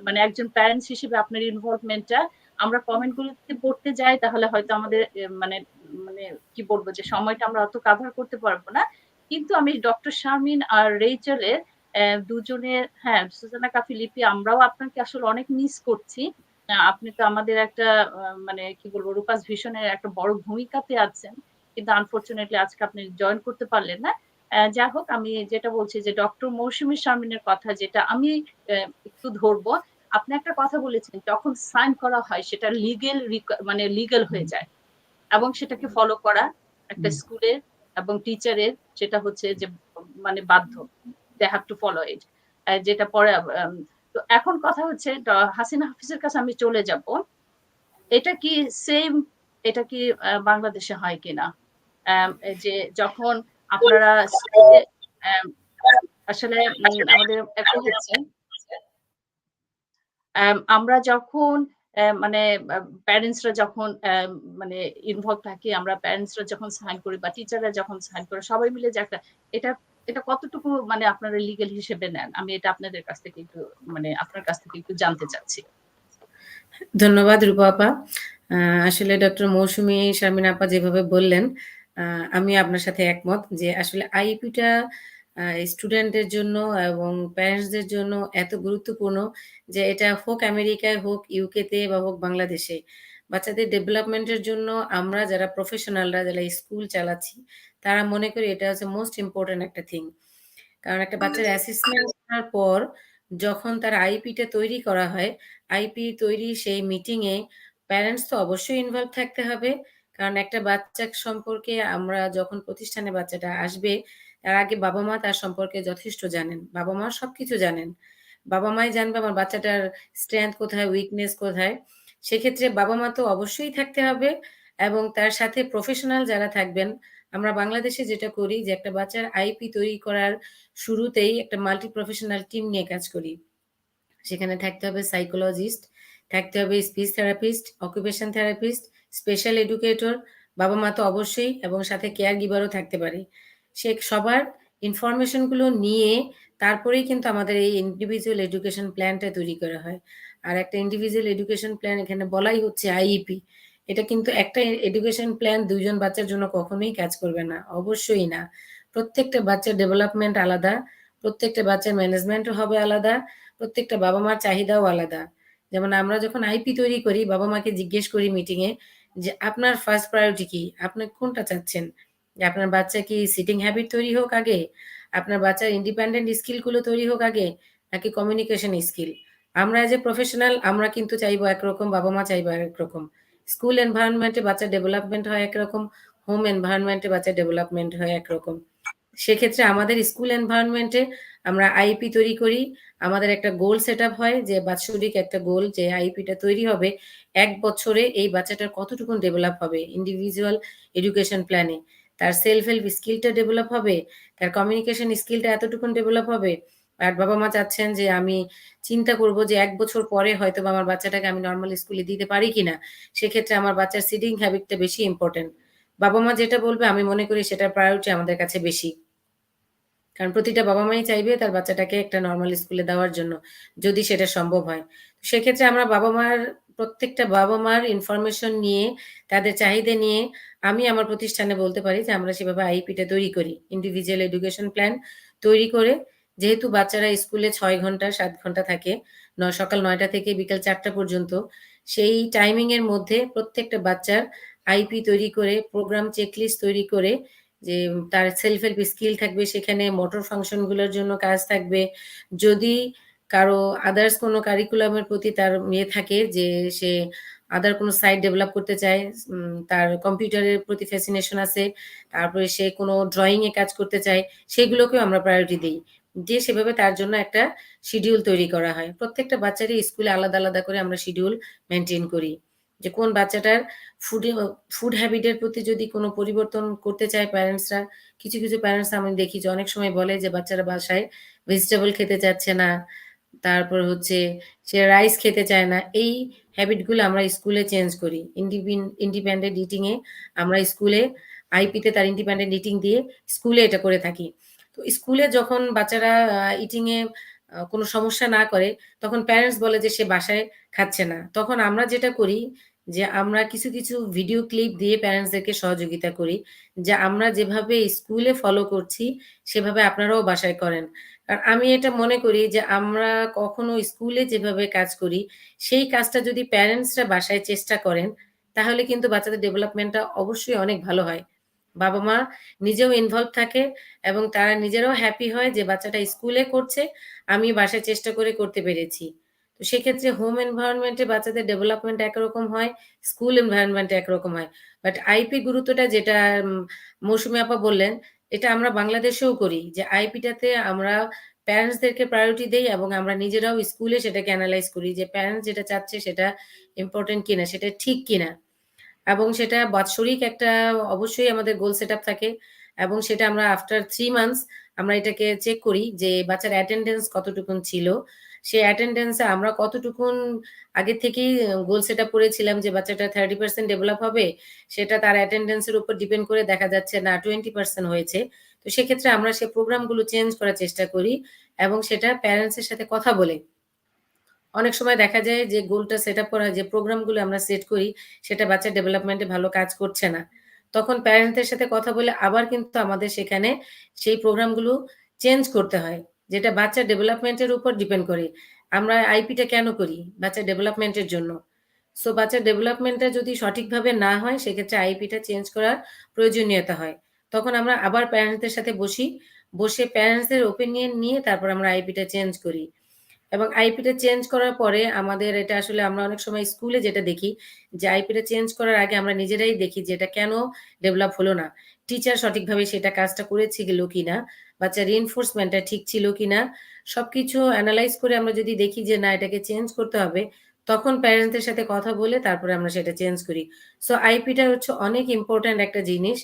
মানে একজন প্যারেন্টস হিসেবে আপনার ইনভলভমেন্টটা আমরা কমেন্ট গুলোতে পড়তে যাই তাহলে হয়তো আমাদের মানে মানে কি বলবো যে সময়টা আমরা অত কাভার করতে পারবো না। কিন্তু আমি ডক্টর শারমিন আর রেইচেলের দুজনের হ্যাঁ সুজানা কাফি লিপি আমরাও আপনাকে আসলে অনেক মিস করছি। আপনি তো আমাদের একটা মানে কি বলবো রূপাস ভিশনের একটা বড় ভূমিকাতে আছেন, কিন্তু আনফরচুনেটলি আজকে আপনি জয়েন করতে পারলেন না। যাই হোক আমি যেটা বলছি যে ডক্টর মৌসুমী শারমিনের কথা যেটা আমি একটু ধরবো, আপনি একটা কথা বলেছেন যখন সাইন করা হয় সেটা লিগেল মানে লিগেল হয়ে যায় এবং সেটাকে ফলো করা একটা স্কুলের এবং টিচারের সেটা হচ্ছে যে মানে বাধ্য, they have to follow it. যেটা পরে তো এখন কথা হচ্ছে হাসিনা হাফিজের কাছে আমি চলে যাব, এটা কি সেম এটা কি বাংলাদেশে হয় কিনা? যে যখন আপনারা আসলে আমাদের এখন হচ্ছে আমরা যখন মানে প্যারেন্টসরা যখন মানে ইনভলভ থাকি, আমরা প্যারেন্টসরা যখন সাইন করি বা টিচাররা যখন সাইন করে সবাই মিলে যে একটা এটা এটা কতটুকু মানে আপনারা লিগ্যাল হিসেবে নেন, আমি এটা আপনাদের কাছ থেকে একটু মানে আপনার কাছ থেকে একটু জানতে চাচ্ছি। ধন্যবাদ রূপা আপা। আসলে ডক্টর মৌসুমী শারমিন আপা যেভাবে বললেন আমি আপনার সাথে একমত যে আসলে আইইপিটা স্টুডেন্টদের জন্য এবং প্যারেন্টসদের জন্য এত গুরুত্বপূর্ণ যে এটা হোক আমেরিকায় হোক ইউকেতে বা হোক বাংলাদেশে বাচ্চাদের ডেভেলপমেন্টের জন্য আমরা যারা প্রফেশনালরা যারা স্কুল চালাচ্ছি তারা মনে করি এটা হচ্ছে মোস্ট ইম্পর্টেন্ট একটা থিং। কারণ একটা বাচ্চার অ্যাসেসমেন্ট করার পর যখন তার আইপিটা তৈরি করা হয়, আইপি তৈরি সেই মিটিংয়ে প্যারেন্টস তো অবশ্যই ইনভলভ থাকতে হবে। কারণ একটা বাচ্চা সম্পর্কে আমরা যখন প্রতিষ্ঠানে বাচ্চাটা আসবে, তার আগে বাবা-মা তার সম্পর্কে যথেষ্ট জানেন। বাবা-মা সবকিছু জানেন। বাবা-মাই জানবে আমার বাচ্চাটার স্ট্রেংথ কোথায়, উইকনেস কোথায়। সেক্ষেত্রে বাবা-মা তো অবশ্যই থাকতে হবে এবং তার সাথে প্রফেশনাল যারা থাকবেন, আমরা বাংলাদেশে যেটা করি যে একটা বাচ্চার আইপি তৈরি করার শুরুতেই একটা মাল্টি প্রফেশনাল টিম নিয়ে কাজ করি। সেখানে থাকতে হবে সাইকোলজিস্ট, থাকতে হবে speech therapist, occupation therapist, special educator, বাবা-মা তো অবশ্যই এবং সাথে কেয়ার গিভারও থাকতে পারে। সে সবার ইনফরমেশনগুলো নিয়ে তারপরেই কিন্তু আমাদের এই ইন্ডিভিজুয়াল এডুকেশন প্ল্যানটা তৈরি করা হয়। আর একটা ইন্ডিভিজুয়াল এডুকেশন প্ল্যান এখানে বলাই হচ্ছে আইইপি। এটা কিন্তু একটা এডুকেশন প্ল্যান ২ জন বাচ্চার জন্য কখনোই কাজ করবে না। অবশ্যই না। প্রত্যেকটা বাচ্চার ডেভেলপমেন্ট আলাদা, প্রত্যেকটা বাচ্চার ম্যানেজমেন্টও হবে আলাদা, প্রত্যেকটা বাবা-মার চাহিদাও আলাদা। যেমন আমরা যখন আইপি তৈরি করি বাবা-মাকে জিজ্ঞেস করি মিটিংয়ে যে, "আপনার ফার্স্ট প্রায়োরিটি কি? আপনি কোনটা চাচ্ছেন? যে আপনার বাচ্চা কি সিটিং হ্যাবিট তৈরি হোক আগে? আপনার বাচ্চার ইন্ডিপেন্ডেন্ট স্কিলগুলো তৈরি হোক আগে? নাকি কমিউনিকেশন স্কিল?" আমরা এজ এ প্রফেশনাল আমরা কিন্তু চাইবো একরকম, বাবা-মা চাইবো আরেক রকম। স্কুল এনভায়রনমেন্টে বাচ্চার ডেভেলপমেন্ট হয় একরকম, হোম এনভায়রনমেন্টে বাচ্চার ডেভেলপমেন্ট হয় একরকম। সেক্ষেত্রে আমাদের স্কুল এনভায়রনমেন্টে আমরা আইপি তৈরি করি। আমাদের একটা গোল সেটআপ হয় যে বাৎসরিক একটা গোল যে আইপিটা তৈরি হবে ১ বছরে এই বাচ্চাটার কতটুকুন ডেভেলপ হবে ইন্ডিভিজুয়াল এডুকেশন প্ল্যানে। তার সেলফ হেল্প স্কিলটা ডেভেলপ হবে, তার কমিউনিকেশন স্কিলটা এতটুকুন ডেভেলপ হবে। আর বাবা-মা চাচ্ছেন যে আমি চিন্তা করব যে ১ বছর পরে হয়তোবা আমার বাচ্চাটাকে আমি নরমাল স্কুলে দিতে পারি কিনা। সেক্ষেত্রে আমার বাচ্চার সিটিং হ্যাবিটটা বেশি ইম্পোর্টেন্ট। বাবা-মা যেটা বলবে আমি মনে করি সেটার প্রায়োরিটি আমাদের কাছে বেশি। কারণ প্রতিটা বাবা-মাই চাইবে তার বাচ্চাটাকে একটা নরমাল স্কুলে দেওয়ার জন্য, যদি সেটা সম্ভব হয়। সেক্ষেত্রে আমরা বাবা-মার প্রত্যেকটা বাবা-মার ইনফরমেশন নিয়ে, তাদের চাহিদা নিয়ে আমি আমার প্রতিষ্ঠানে বলতে পারি যে আমরা সেভাবে আইপিটা তৈরি করি। ইন্ডিভিজুয়াল এডুকেশন প্ল্যান তৈরি করে যেহেতু বাচ্চারা স্কুলে ৬ ঘন্টা ৭ ঘন্টা থাকে, সকাল ৯টা থেকে বিকাল ৪টা পর্যন্ত, সেই টাইমিং এর মধ্যে প্রত্যেকটা বাচ্চার আইপি তৈরি করে, প্রোগ্রাম চেকলিস্ট তৈরি করে যে তার সেলফ হেল্প স্কিল থাকবে সেখানে মোটর ফাংশন গুলোর জন্য কাজ থাকবে। যদি কারো আদার্স কোনো কারিকুলামের প্রতি তার থাকে যে সে আদার কোনো সাইড ডেভেলপ করতে চায়, তার কম্পিউটারের প্রতি ফ্যাসিনেশন আছে, তারপরে সে কোনো ড্রয়িং এ কাজ করতে চায়, সেগুলোকেও আমরা প্রায়োরিটি দেই। দিয়ে সেভাবে তার জন্য একটা শিডিউল তৈরি করা হয়। প্রত্যেকটা বাচ্চারই স্কুলে আলাদা, আলাদা করে আমরা শিডিউল মেইনটেইন করি। যে কোন বাচ্চাটার ফুড হ্যাবিটের প্রতি যদি কোনো পরিবর্তন করতে চায় প্যারেন্টসরা, কিছু, কিছু প্যারেন্টস আমি দেখি যে অনেক সময় বলে যে বাচ্চারা বাসায় ভেজিটেবল খেতে চাচ্ছে না। তারপর হচ্ছে সে রাইস খেতে চায় না। এই হ্যাবিটগুলো আমরা স্কুলে চেঞ্জ করি। ইন্ডিপেন্ডেন্ট ইটিং এ আমরা স্কুলে আইপিতে তার ইন্ডিপেন্ডেন্ট ইটিং দিয়ে স্কুলে এটা করে থাকি। তো স্কুলে যখন বাচ্চারা ইটিং এ কোনো সমস্যা না করে, তখন প্যারেন্টস বলে যে সে বাসায় খাচ্ছে না। তখন আমরা যেটা করি যে আমরা কিছু, কিছু ভিডিও ক্লিপ দিয়ে প্যারেন্টসদেরকে সহযোগিতা করি। যে আমরা যেভাবে স্কুলে ফলো করছি, সেভাবে আপনারাও বাসায় করেন। কারণ আমি এটা মনে করি যে আমরা কখনো স্কুলে যেভাবে কাজ করি, সেই কাজটা যদি প্যারেন্টসরা বাসায় চেষ্টা করেন, তাহলে কিন্তু বাচ্চাদের ডেভেলপমেন্টটা অবশ্যই অনেক ভালো হয়। বাবা-মা নিজেও ইনভলভ থাকে এবং তারা নিজেরাও হ্যাপি হয় যে বাচ্চাটা স্কুলে করছে, আমি বাসায় চেষ্টা করে করতে পেরেছি। তো সেক্ষেত্রে হোম এনভায়রনমেন্ট এ বাচ্চাদের ডেভেলপমেন্ট একরকম হয়, স্কুল এনভায়রনমেন্ট একরকম হয়। বাট আইপি গুরুত্বটা যেটা মৌসুমী আপা বললেন, এটা আমরা বাংলাদেশেও করি। যে আইপিটাতে আমরা প্যারেন্টসদেরকে প্রায়োরিটি দেই এবং আমরা নিজেরাও স্কুলে সেটাকে এনালাইজ করি যে প্যারেন্টস যেটা চাচ্ছে সেটা ইম্পোর্টেন্ট কিনা, সেটা ঠিক কিনা। এবং সেটা বাৎসরিক একটা অবশ্যই আমাদের গোল সেটআপ থাকে এবং সেটা আমরা আফটার 3 মান্থস আমরা এটাকে চেক করি যে বাচ্চার অ্যাটেন্ডেন্স কতটুকুন ছিল। সেই অ্যাটেন্ডেন্স এ আমরা কতটুকুন আগে থেকেই গোল সেটআপ করেছিলাম যে বাচ্চাটা 30% ডেভেলপ হবে, সেটা তার অ্যাটেন্ডেন্স এর উপর ডিপেন্ড করে দেখা যাচ্ছে না 20% হয়েছে। তো সেক্ষেত্রে আমরা সেই প্রোগ্রামগুলো চেঞ্জ করার চেষ্টা করি এবং সেটা প্যারেন্টস এর সাথে কথা বলে অনেক সময় দেখা যায় যে গোলটা সেট আপ করা যে প্রোগ্রামগুলো আমরা সেট করি সেটা বাচ্চার ডেভেলপমেন্টে ভালো কাজ করছে না। তখন প্যারেন্টদের সাথে কথা বলে আবার কিন্তু আমাদের সেখানে সেই প্রোগ্রামগুলো চেঞ্জ করতে হয়। যেটা বাচ্চার ডেভেলপমেন্টের উপর ডিপেন্ড করে। আমরা আইপিটা কেন করি? বাচ্চার ডেভেলপমেন্টের জন্য। সো বাচ্চার ডেভেলপমেন্টটা যদি সঠিকভাবে না হয় সেক্ষেত্রে আইপিটা চেঞ্জ করার প্রয়োজনীয়তা হয়। তখন আমরা আবার প্যারেন্টসদের সাথে বসি। বসে প্যারেন্টসদের ওপিনিয়ন নিয়ে তারপর আমরা আইপিটা চেঞ্জ করি। এবং আইপিটা চেঞ্জ করার পরে আমাদের এটা আসলে আমরা অনেক সময় স্কুলে যেটা দেখি যে আইপিটা চেঞ্জ করার আগে আমরা নিজেরাই দেখি যে এটা কেন ডেভেলপ হলো না। টিচার সঠিকভাবে সেটা কাজটা করেছিল কিনা, বাচ্চার রিইনফোর্সমেন্টটা ঠিক ছিল কিনা, সবকিছু এনালাইজ করে আমরা যদি দেখি যে না এটাকে চেঞ্জ করতে হবে, তখন প্যারেন্টসদের সাথে কথা বলে তারপরে আমরা সেটা চেঞ্জ করি। সো আইপিটা হচ্ছে অনেক ইম্পোর্টেন্ট একটা জিনিস।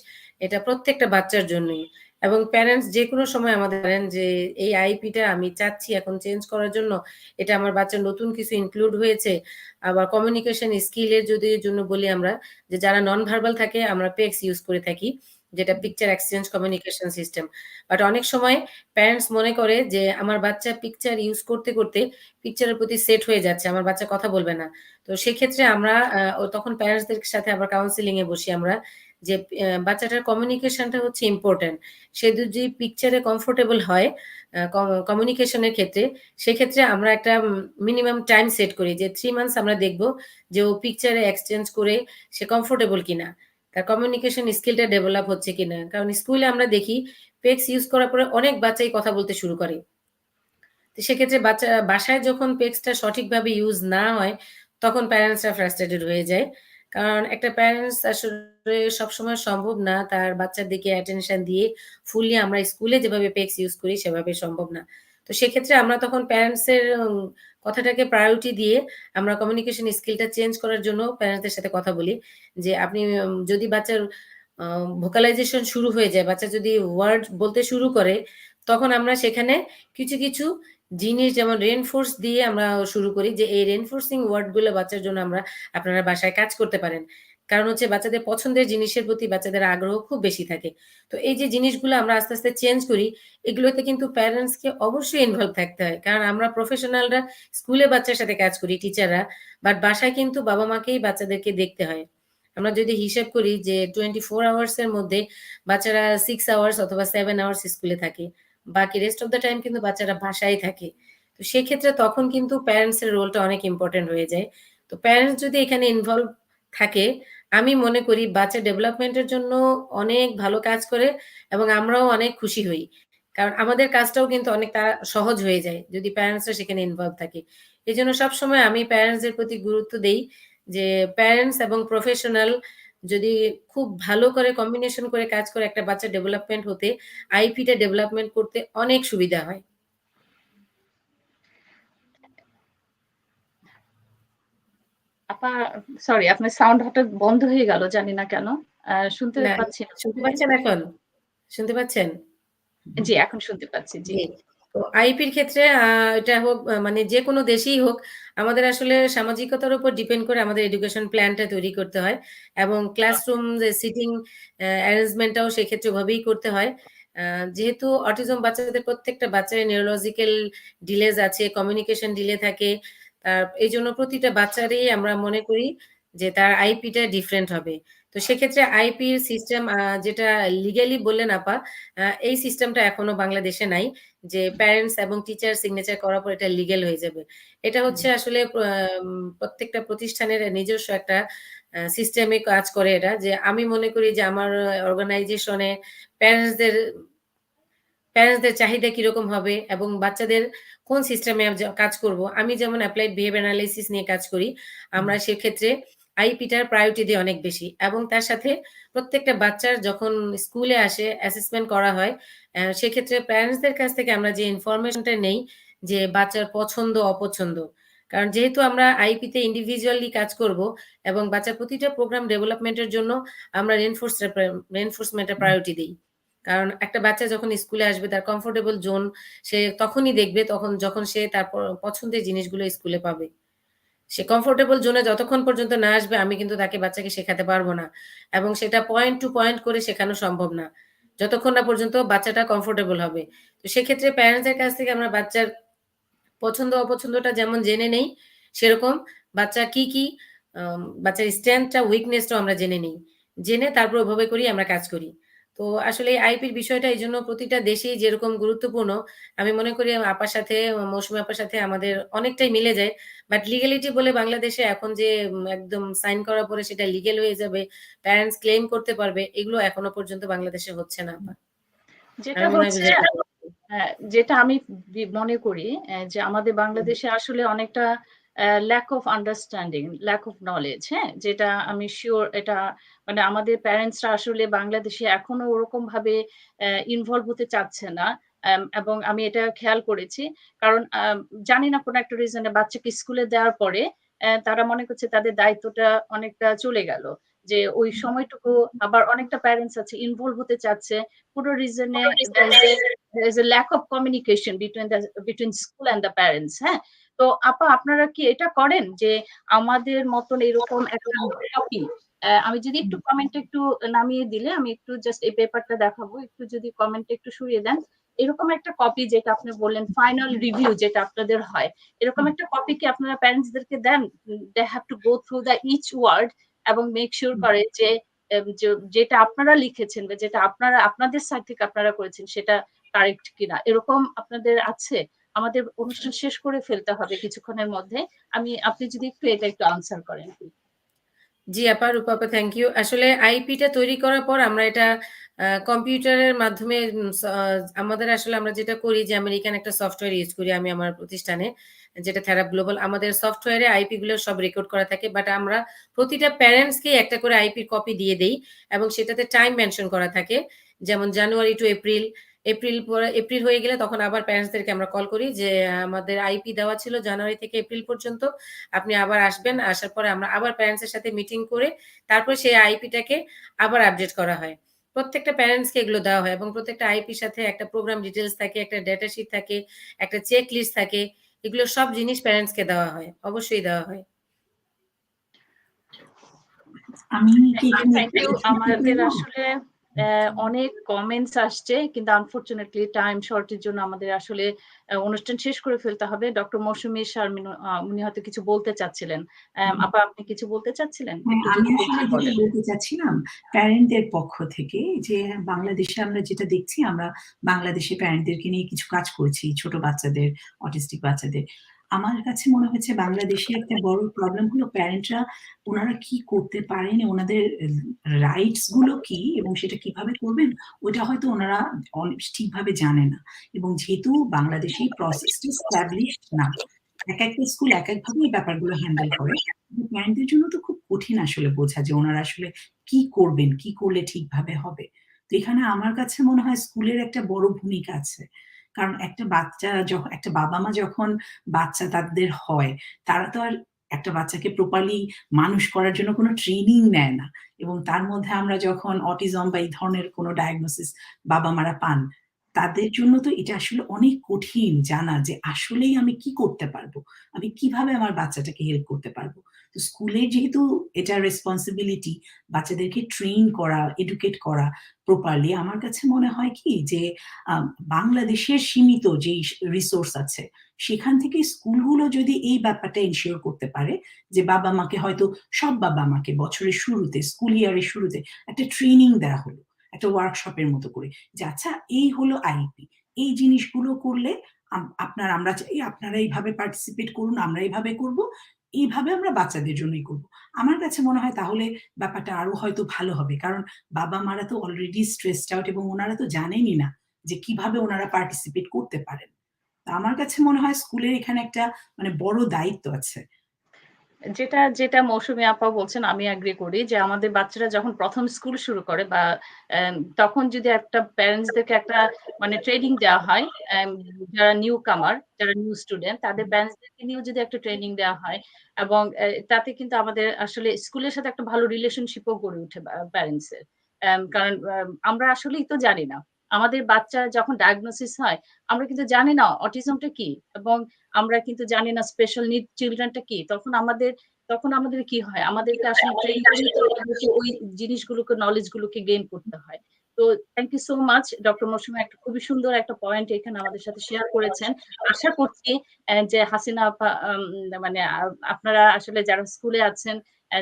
এটা প্রত্যেকটা বাচ্চার জন্যই। এবং প্যারেন্টস যেকোনো সময় আমাদের বলেন যে এই আইপিটা আমি চাচ্ছি এখন চেঞ্জ করার জন্য। এটা আমার বাচ্চার নতুন কিছু ইনক্লুড হয়েছে। আবার কমিউনিকেশন স্কিলের যদি জন্য বলি আমরা যে যারা নন ভার্বাল থাকে আমরা পেক্স ইউজ করে থাকি। যেটা picture exchange communication system. But অনেক সময় প্যারেন্টস মনে করে যে আমার বাচ্চা পিকচার ইউজ করতে, করতে পিকচারের প্রতি সেট হয়ে যাচ্ছে। আমার বাচ্চা কথা বলবে না। তো সেক্ষেত্রে আমরা তখন প্যারেন্টসদের সাথে আবার কাউন্সেলিং এ বসি আমরা যে বাচ্চাটার কমিউনিকেশনটা হচ্ছে ইম্পোর্টেন্ট। সে যদি পিকচারে কমফোর্টেবল হয় কমিউনিকেশনের ক্ষেত্রে, সেক্ষেত্রে আমরা একটা মিনিমাম টাইম সেট করি যে 3 মান্থস আমরা দেখব যে ও পিকচারে এক্সচেঞ্জ করে সে কমফোর্টেবল কিনা। তার কমিউনিকেশন স্কিলটা ডেভেলপ হচ্ছে কিনা। কারণ স্কুলে আমরা দেখি পেক্স ইউজ করার পরে অনেক বাচ্চাই কথা বলতে শুরু করে। তো সেক্ষেত্রে বাসায় যখন পেক্সটা সঠিকভাবে ইউজ না হয়, তখন প্যারেন্টসরা ফ্রাস্ট্রেটেড হয়ে যায়। কারণ একটা প্যারেন্টস আসলে সবসময় সম্ভব না তার বাচ্চার দিকে অ্যাটেনশন দিয়ে ফুললি আমরা স্কুলে যেভাবে পেক্স ইউজ করি সেভাবে সম্ভব না। তো সেক্ষেত্রে আমরা তখন প্যারেন্টসের কথাটাকে প্রায়োরিটি দিয়ে আমরা কমিউনিকেশন স্কিলটা চেঞ্জ করার জন্য প্যারেন্টসদের সাথে কথা বলি যে আপনি যদি বাচ্চার ভোকালাইজেশন শুরু হয়ে যায়, বাচ্চা যদি ওয়ার্ড বলতে শুরু করে, তখন আমরা সেখানে কিছু, কিছু জিনিস যেমন রেইনফোর্স দিয়ে আমরা শুরু করি যে এই রেইনফোর্সিং ওয়ার্ড গুলো বাচ্চার জন্য আপনারা বাসায় কাজ করতে পারেন। কারণ হচ্ছে বাচ্চাদের পছন্দের জিনিসের প্রতি বাচ্চাদের আগ্রহ খুব বেশি থাকে। তো এই যে জিনিসগুলো আমরা আস্তে, আস্তে চেঞ্জ করি, এগুলোতে কিন্তু প্যারেন্টসকে অবশ্যই ইনভলভ থাকতে হয়। কারণ আমরা প্রফেশনালরা স্কুলে বাচ্চার সাথে কাজ করি, টিচাররা। বাট বাসায় কিন্তু বাবা-মাকেই বাচ্চাদেরকে দেখতে হয়। আমরা যদি হিসাব করি যে 24 আওয়ার্স এর মধ্যে বাচ্চারা 6 আওয়ার্স অথবা 7 আওয়ার্স স্কুলে থাকে। বাকি রেস্ট অফ দ্যা টাইম কিন্তু বাচ্চারা বাসায় থাকে। তো সেক্ষেত্রে তখন কিন্তু প্যারেন্টস এর রোলটা অনেক ইম্পোর্টেন্ট হয়ে যায়। তো প্যারেন্টস যদি এখানে ইনভলভ থাকে, আমি মনে করি বাচ্চার ডেভেলপমেন্টের জন্য অনেক ভালো কাজ করে এবং আমরাও অনেক খুশি হই। কারণ আমাদের কাজটাও কিন্তু অনেক সহজ হয়ে যায় যদি প্যারেন্টসরা সেখানে ইনভলভ থাকে। এজন্য সবসময় আমি প্যারেন্টসদের প্রতি গুরুত্ব দেই যে প্যারেন্টস এবং প্রফেশনাল যদি খুব ভালো করে কম্বিনেশন করে কাজ করে একটা বাচ্চার ডেভেলপমেন্ট হতে আইপিটা ডেভেলপমেন্ট করতে অনেক সুবিধা হয়। আপা সরি আপনার সাউন্ড হঠাৎ বন্ধ হয়ে গেল জানি না কেন। শুনতে না, পাচ্ছি না। শুনতে পাচ্ছেন এখন? শুনতে পাচ্ছেন? জি, এখন শুনতে পাচ্ছি। জি। জি। তো আইপির ক্ষেত্রে এটা হোক মানে যেকোনো দেশেই হোক, আমাদের আসলে সামাজিকতার উপর ডিপেন্ড করে আমাদের এডুকেশন প্ল্যানটা তৈরি করতে হয় এবং ক্লাসরুম যে সিটিং অ্যারেঞ্জমেন্টটাও সেক্ষেত্রে ওভাবেই করতে হয়। যেহেতু অটিজম বাচ্চাদের প্রত্যেকটা বাচ্চারই নিউরোলজিক্যাল ডিলেজ আছে, কমিউনিকেশন ডিলে থাকে। এইজন্য প্রতিটা বাচ্চারই আমরা মনে করি যে তার আইপিটা ডিফারেন্ট হবে। তো সেক্ষেত্রে আইপির সিস্টেম যেটা লিগ্যালি বললেন আপা, এই সিস্টেমটা এখনো বাংলাদেশে নাই যে প্যারেন্টস এবং টিচার সিগনেচার করার পর এটা লিগ্যাল হয়ে যাবে। এটা হচ্ছে আসলে প্রত্যেকটা প্রতিষ্ঠানের নিজস্ব একটা সিস্টেমে কাজ করে এটা, যে আমি মনে করি যে আমার অর্গানাইজেশনে প্যারেন্টসদের চাহিদা কিরকম হবে এবং বাচ্চাদের কোন সিস্টেমে কাজ করব। আমি যেমন অ্যাপ্লাইড বিহেভিয়ার অ্যানালাইসিস নিয়ে কাজ করি। আমরা সেক্ষেত্রে আইপিটার প্রায়োরিটি দিই অনেক বেশি এবং তার সাথে প্রত্যেকটা বাচ্চার যখন স্কুলে আসে অ্যাসেসমেন্ট করা হয়, সেক্ষেত্রে প্যারেন্টসদের কাছ থেকে আমরা যে ইনফরমেশনটা নেই যে বাচ্চার পছন্দ অপছন্দ। কারণ যেহেতু আমরা আইপিতে ইন্ডিভিজুয়ালি কাজ করব এবং বাচ্চার প্রতিটা প্রোগ্রাম ডেভেলপমেন্টের জন্য আমরা রেনফোর্সমেন্টের প্রায়োরিটি দিই। কারণ একটা বাচ্চা যখন স্কুলে আসবে তার কমফোর্টেবল জোন সে তখনই দেখবে যখন সে তার পছন্দের জিনিসগুলো স্কুলে পাবে। সে কমফোর্টেবল জোনে যতক্ষণ পর্যন্ত না আসবে আমি কিন্তু তাকে বাচ্চাকে শেখাতে পারবো না এবং সেটা পয়েন্ট টু পয়েন্ট করে শেখানো সম্ভব না যতক্ষণ না পর্যন্ত বাচ্চাটা কমফোর্টেবল হবে। তো সেক্ষেত্রে প্যারেন্টসের কাছ থেকে আমরা বাচ্চার পছন্দ অপছন্দটা যেমন জেনে নেই, সেরকম বাচ্চা কি বাচ্চার স্ট্রেংথটা উইকনেসটাও আমরা জেনে নেই। জেনে তারপর ওভাবে করেই আমরা কাজ করি। তো আসলে এই আইপির বিষয়টা এইজন্য প্রতিটা দেশেই যেরকম গুরুত্বপূর্ণ, আমি মনে করি আপার সাথে মৌসুমী আপার সাথে আমাদের অনেকটাই মিলে যায়। বাট লিগ্যালিটি বলে বাংলাদেশে এখন যে একদম সাইন করার পরে সেটা লিগ্যাল হয়ে যাবে, প্যারেন্টস ক্লেম করতে পারবে, এগুলো এখনো পর্যন্ত বাংলাদেশে হচ্ছে না আপা। যেটা আমি মনে হয় হচ্ছে বুঝাতে পারছি। যেটা আমি মনে করি যে আমাদের বাংলাদেশে আসলে অনেকটা lack of understanding, lack of knowledge, হ্যাঁ? যেটা আমি সিউর এটা মানে আমাদের প্যারেন্টসরা আসলে বাংলাদেশে এখনো ওরকম ভাবে ইনভলভ হতে চাচ্ছে না। এবং আমি এটা খেয়াল করেছি। কারণ জানি না কোন একটা রিজনে বাচ্চাকে স্কুলে দেওয়ার পরে তারা মনে করছে তাদের দায়িত্বটা অনেকটা চলে গেল। যে ওই সময়টুকু আবার অনেকটা প্যারেন্টস আছে ইনভলভ হতে চাচ্ছে। কোন রিজনে there is a lack of communication between school and the parents, হ্যাঁ? তো আপা আপনারা কি এটা করেন যে আমাদের মতন এরকম একটা কপি আমি যদি একটু কমেন্টে একটু নামিয়ে দিলে আমি একটু জাস্ট এই পেপারটা দেখাবো, একটু যদি কমেন্টে একটু সরিয়ে দেন। এরকম একটা কপি যেটা আপনি বললেন ফাইনাল রিভিউ যেটা আপনাদের হয়, এরকম একটা কপি কি আপনারা প্যারেন্টসদেরকে দেন? they have to go through the each word এবং মেক সিউর করে যে যেটা আপনারা লিখেছেন বা যেটা আপনারা আপনাদের সাইড থেকে আপনারা করেছেন সেটা কারেক্ট কিনা, এরকম আপনাদের আছে? আমাদের অনুষ্ঠান শেষ করে ফেলতে হবে কিছুক্ষণের মধ্যে। আপনি যদি একটু এটা একটু আনসার করেন। জি আপা, রূপা আপা, থ্যাংক ইউ। আসলে আইপিটা তৈরি করার পর আমরা এটা কম্পিউটারের মাধ্যমে আমাদের আসলে আমরা যেটা করি যে আমেরিকান একটা সফটওয়্যার ইউজ করি আমি আমার প্রতিষ্ঠানে, যেটা থেরাপ গ্লোবাল। আমাদের সফটওয়্যারে আইপি গুলো সব রেকর্ড করা থাকে, বাট আমরা প্রতিটা প্যারেন্টসকে একটা করে আইপির কপি দিয়ে দেই এবং সেটাতে টাইম মেনশন করা থাকে, যেমন জানুয়ারি টু এপ্রিল। এপ্রিল হয়ে গেলে তখন আবার প্যারেন্টসদেরকে আমরা কল করি যে আমাদের আইপি দেওয়া ছিল জানুয়ারি থেকে এপ্রিল পর্যন্ত, আপনি আবার আসবেন। আসার পরে আমরা আবার প্যারেন্টসের সাথে মিটিং করে তারপর সেই আইপিটাকে আবার আপডেট করা হয়। প্রত্যেকটা প্যারেন্টসকে এগুলো দেওয়া হয় এবং প্রত্যেকটা আইপির সাথে একটা প্রোগ্রাম ডিটেলস থাকে, একটা ডেটা শিট থাকে, একটা চেক লিস্ট থাকে। এগুলো সব জিনিস প্যারেন্টসকে দেওয়া হয়, অবশ্যই দেওয়া হয়। আমি কি থ্যাংক ইউ। আমাদের আসলে অনেক কমেন্টস আসছে কিন্তু আনফরচুনেটলি টাইম শর্টের জন্য আমাদের আসলে অনুষ্ঠান শেষ করে ফেলতে হবে। ডক্টর মৌসুমী শারমিন উনি হয়তো কিছু বলতে চাচ্ছিলেন। আপা আপনি কিছু বলতে চাচ্ছিলেন? একটু আমি যদি আসলে বলেন। যেটা বলতে চাচ্ছিলাম প্যারেন্টদের পক্ষ থেকে যে বাংলাদেশে আমরা যেটা দেখছি, আমরা বাংলাদেশে প্যারেন্টদেরকে নিয়ে কিছু কাজ করেছি, ছোট বাচ্চাদের, অটিস্টিক বাচ্চাদের। আমার কাছে মনে হচ্ছে বাংলাদেশে একটা বড় প্রবলেম হলো প্যারেন্টরা ওনারা কি করতে পারেন, ওনাদের রাইটস গুলো কি এবং সেটা কিভাবে করবেন ওটা হয়তো ওনারা ঠিকভাবে জানে না। এবং যেহেতু বাংলাদেশে প্রসেসটা এস্টাবলিশড না, এক একটা স্কুল এক একভাবে এই ব্যাপারগুলো হ্যান্ডেল করে, প্যারেন্টদের জন্য তো খুব কঠিন আসলে বোঝা যে ওনারা আসলে কি করবেন, কি করলে ঠিকভাবে হবে। তো এখানে আমার কাছে মনে হয় স্কুলের একটা বড় ভূমিকা আছে। কারণ একটা বাচ্চা একটা বাবা মা যখন বাচ্চা তাদের হয়, তারা তো আর একটা বাচ্চাকে প্রপারলি মানুষ করার জন্য কোনো ট্রেনিং নেয় না। এবং তার মধ্যে আমরা যখন অটিজম বা এই ধরনের কোনো ডায়াগনোসিস বাবা-মারা পান, তাদের জন্য তো এটা আসলে অনেক কঠিন জানা যে আসলেই আমি কি করতে পারবো? আমি কিভাবে আমার বাচ্চাটাকে হেল্প করতে পারবো? তো স্কুলের যেহেতু এটা রেসপনসিবিলিটি বাচ্চাদেরকে ট্রেন করা, এডুকেট করা প্রপারলি, আমার কাছে মনে হয় কি যে আ বাংলাদেশের সীমিত যেই রিসোর্স আছে, সেখান থেকে স্কুলগুলো যদি এই ব্যাপারটা এনশিওর করতে পারে যে বাবা-মাকে হয়তো সব বাবা-মাকে বছরের শুরুতে, স্কুল ইয়ারের শুরুতে একটা ট্রেনিং দেয়া হলো। একটা ওয়ার্কশপের মতো করে। যে আচ্ছা এই হলো আইপি। এই জিনিসগুলো করলে আমরা চাই আপনারা এইভাবে পার্টিসিপেট করুন, আমরা এভাবে করব। এইভাবে আমরা বাচ্চাদের জন্যই করব। আমার কাছে মনে হয় তাহলে ব্যাপারটা আরো হয়তো ভালো হবে। কারণ বাবা-মারা তো অলরেডি স্ট্রেসড আউট এবং উনারা তো জানেনই না যে কিভাবে উনারা পার্টিসিপেট করতে পারেন। তো আমার কাছে মনে হয় স্কুলের এখানে একটা মানে বড় দায়িত্ব আছে। যেটা মৌসুমী আপা বলছেন আমি এগ্রি করি যে আমাদের বাচ্চারা যখন ১ম স্কুল শুরু করে বা তখন যদি একটা প্যারেন্টসদেরকে একটা মানে ট্রেনিং দেওয়া হয়, যারা নিউ কামার, যারা নিউ স্টুডেন্ট তাদের প্যারেন্টসদেরকে নিয়েও যদি একটা ট্রেনিং দেওয়া হয় এবং তাতে কিন্তু আমাদের আসলে স্কুলের সাথে একটা ভালো রিলেশনশিপও গড়ে ওঠে প্যারেন্টসের। কারণ আমরা আসলেই তো জানি না। আমাদের বাচ্চার যখন ডায়াগনোসিস হয় আমরা কিন্তু জানি না অটিজমটা কি এবং আমরা কিন্তু জানি না স্পেশাল নিড চিলড্রেনটা কি। তখন আমাদের কি হয়? আমাদেরকে আসলে ট্রেন করেই তো আমাদেরকে ওই জিনিসগুলোকে নলেজ গুলোকে গেইন করতে হয়। তো thank you so much doctor Mousumi একটা খুবই সুন্দর একটা পয়েন্ট এখানে আমাদের সাথে শেয়ার করেছেন। আশা করছি যে হাসিনা আপা মানে আপনারা আসলে যারা স্কুলে আছেন,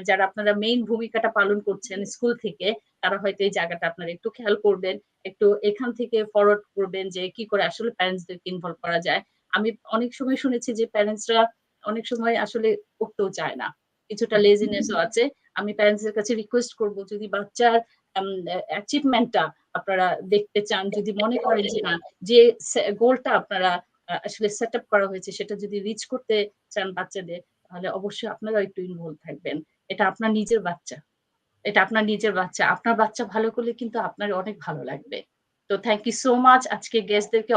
যারা আপনারা মেইন ভূমিকাটা পালন করছেন স্কুল থেকে, তারা হয়তো এই জায়গাটা আপনারা একটু খেয়াল করবেন। একটু এখান থেকে ফরওয়ার্ড করবেন যে কি করে আসলে প্যারেন্টসদেরকে ইনভলভ করা যায়। আমি অনেক সময় শুনেছি যে প্যারেন্টসরা অনেক সময় আসলে করতেও চায় না। কিছুটা লেজিনেসও আছে। আমি প্যারেন্টসদের কাছে রিকোয়েস্ট করব যদি বাচ্চার অ্যাচিভমেন্টটা আপনারা দেখতে চান, যদি মনে করেন যে না যে গোলটা আপনারা আসলে সেট আপ করা হয়েছে সেটা যদি রিচ করতে চান বাচ্চাদের, তাহলে অবশ্যই আপনারাও একটু ইনভলভ থাকবেন। এটা আপনার নিজের বাচ্চা। এটা আপনার নিজের বাচ্চা। আপনার বাচ্চা ভালো করলে কিন্তু আপনার অনেক ভালো লাগবে। তো থ্যাংক ইউ সো মাচ। আজকে গেস্টদেরকে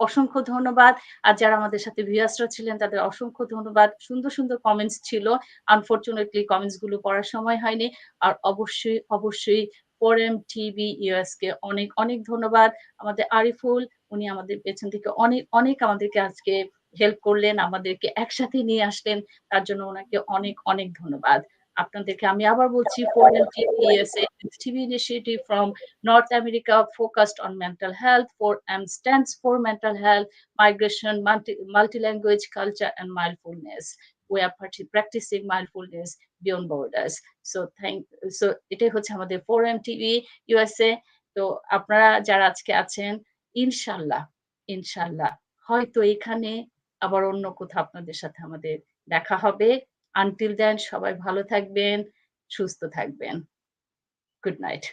অসংখ্য ধন্যবাদ। আর যারা আমাদের সাথে ভিউয়ার্সরা ছিলেন তাদের অসংখ্য ধন্যবাদ। সুন্দর কমেন্টস ছিল। আনফরচুনেটলি কমেন্টস গুলো পড়ার সময় হয়নি। আর অবশ্যই ফোরাম টিভি ইউএস কে অনেক ধন্যবাদ। আমাদের আরিফুল উনি আমাদের পেছন থেকে অনেক আমাদেরকে আজকে হেল্প করলেন, আমাদেরকে একসাথে নিয়ে আসলেন। তার জন্য উনাকে অনেক ধন্যবাদ। আপনাদেরকে আমি আবার বলছি Foreign TV USA TV initiative from North America focused on mental health. 4M stands for mental health, migration, multi-language culture and mindfulness. We are practicing mindfulness beyond borders. So এটাই হচ্ছে আমাদের 4M TV USA. তো আপনারা যারা আজকে আছেন ইনশাআল্লাহ হয়তো এখানে আবার অন্য কোথাও আপনাদের সাথে আমাদের দেখা হবে। Until then সবাই ভালো থাকবেন, সুস্থ থাকবেন। Good night.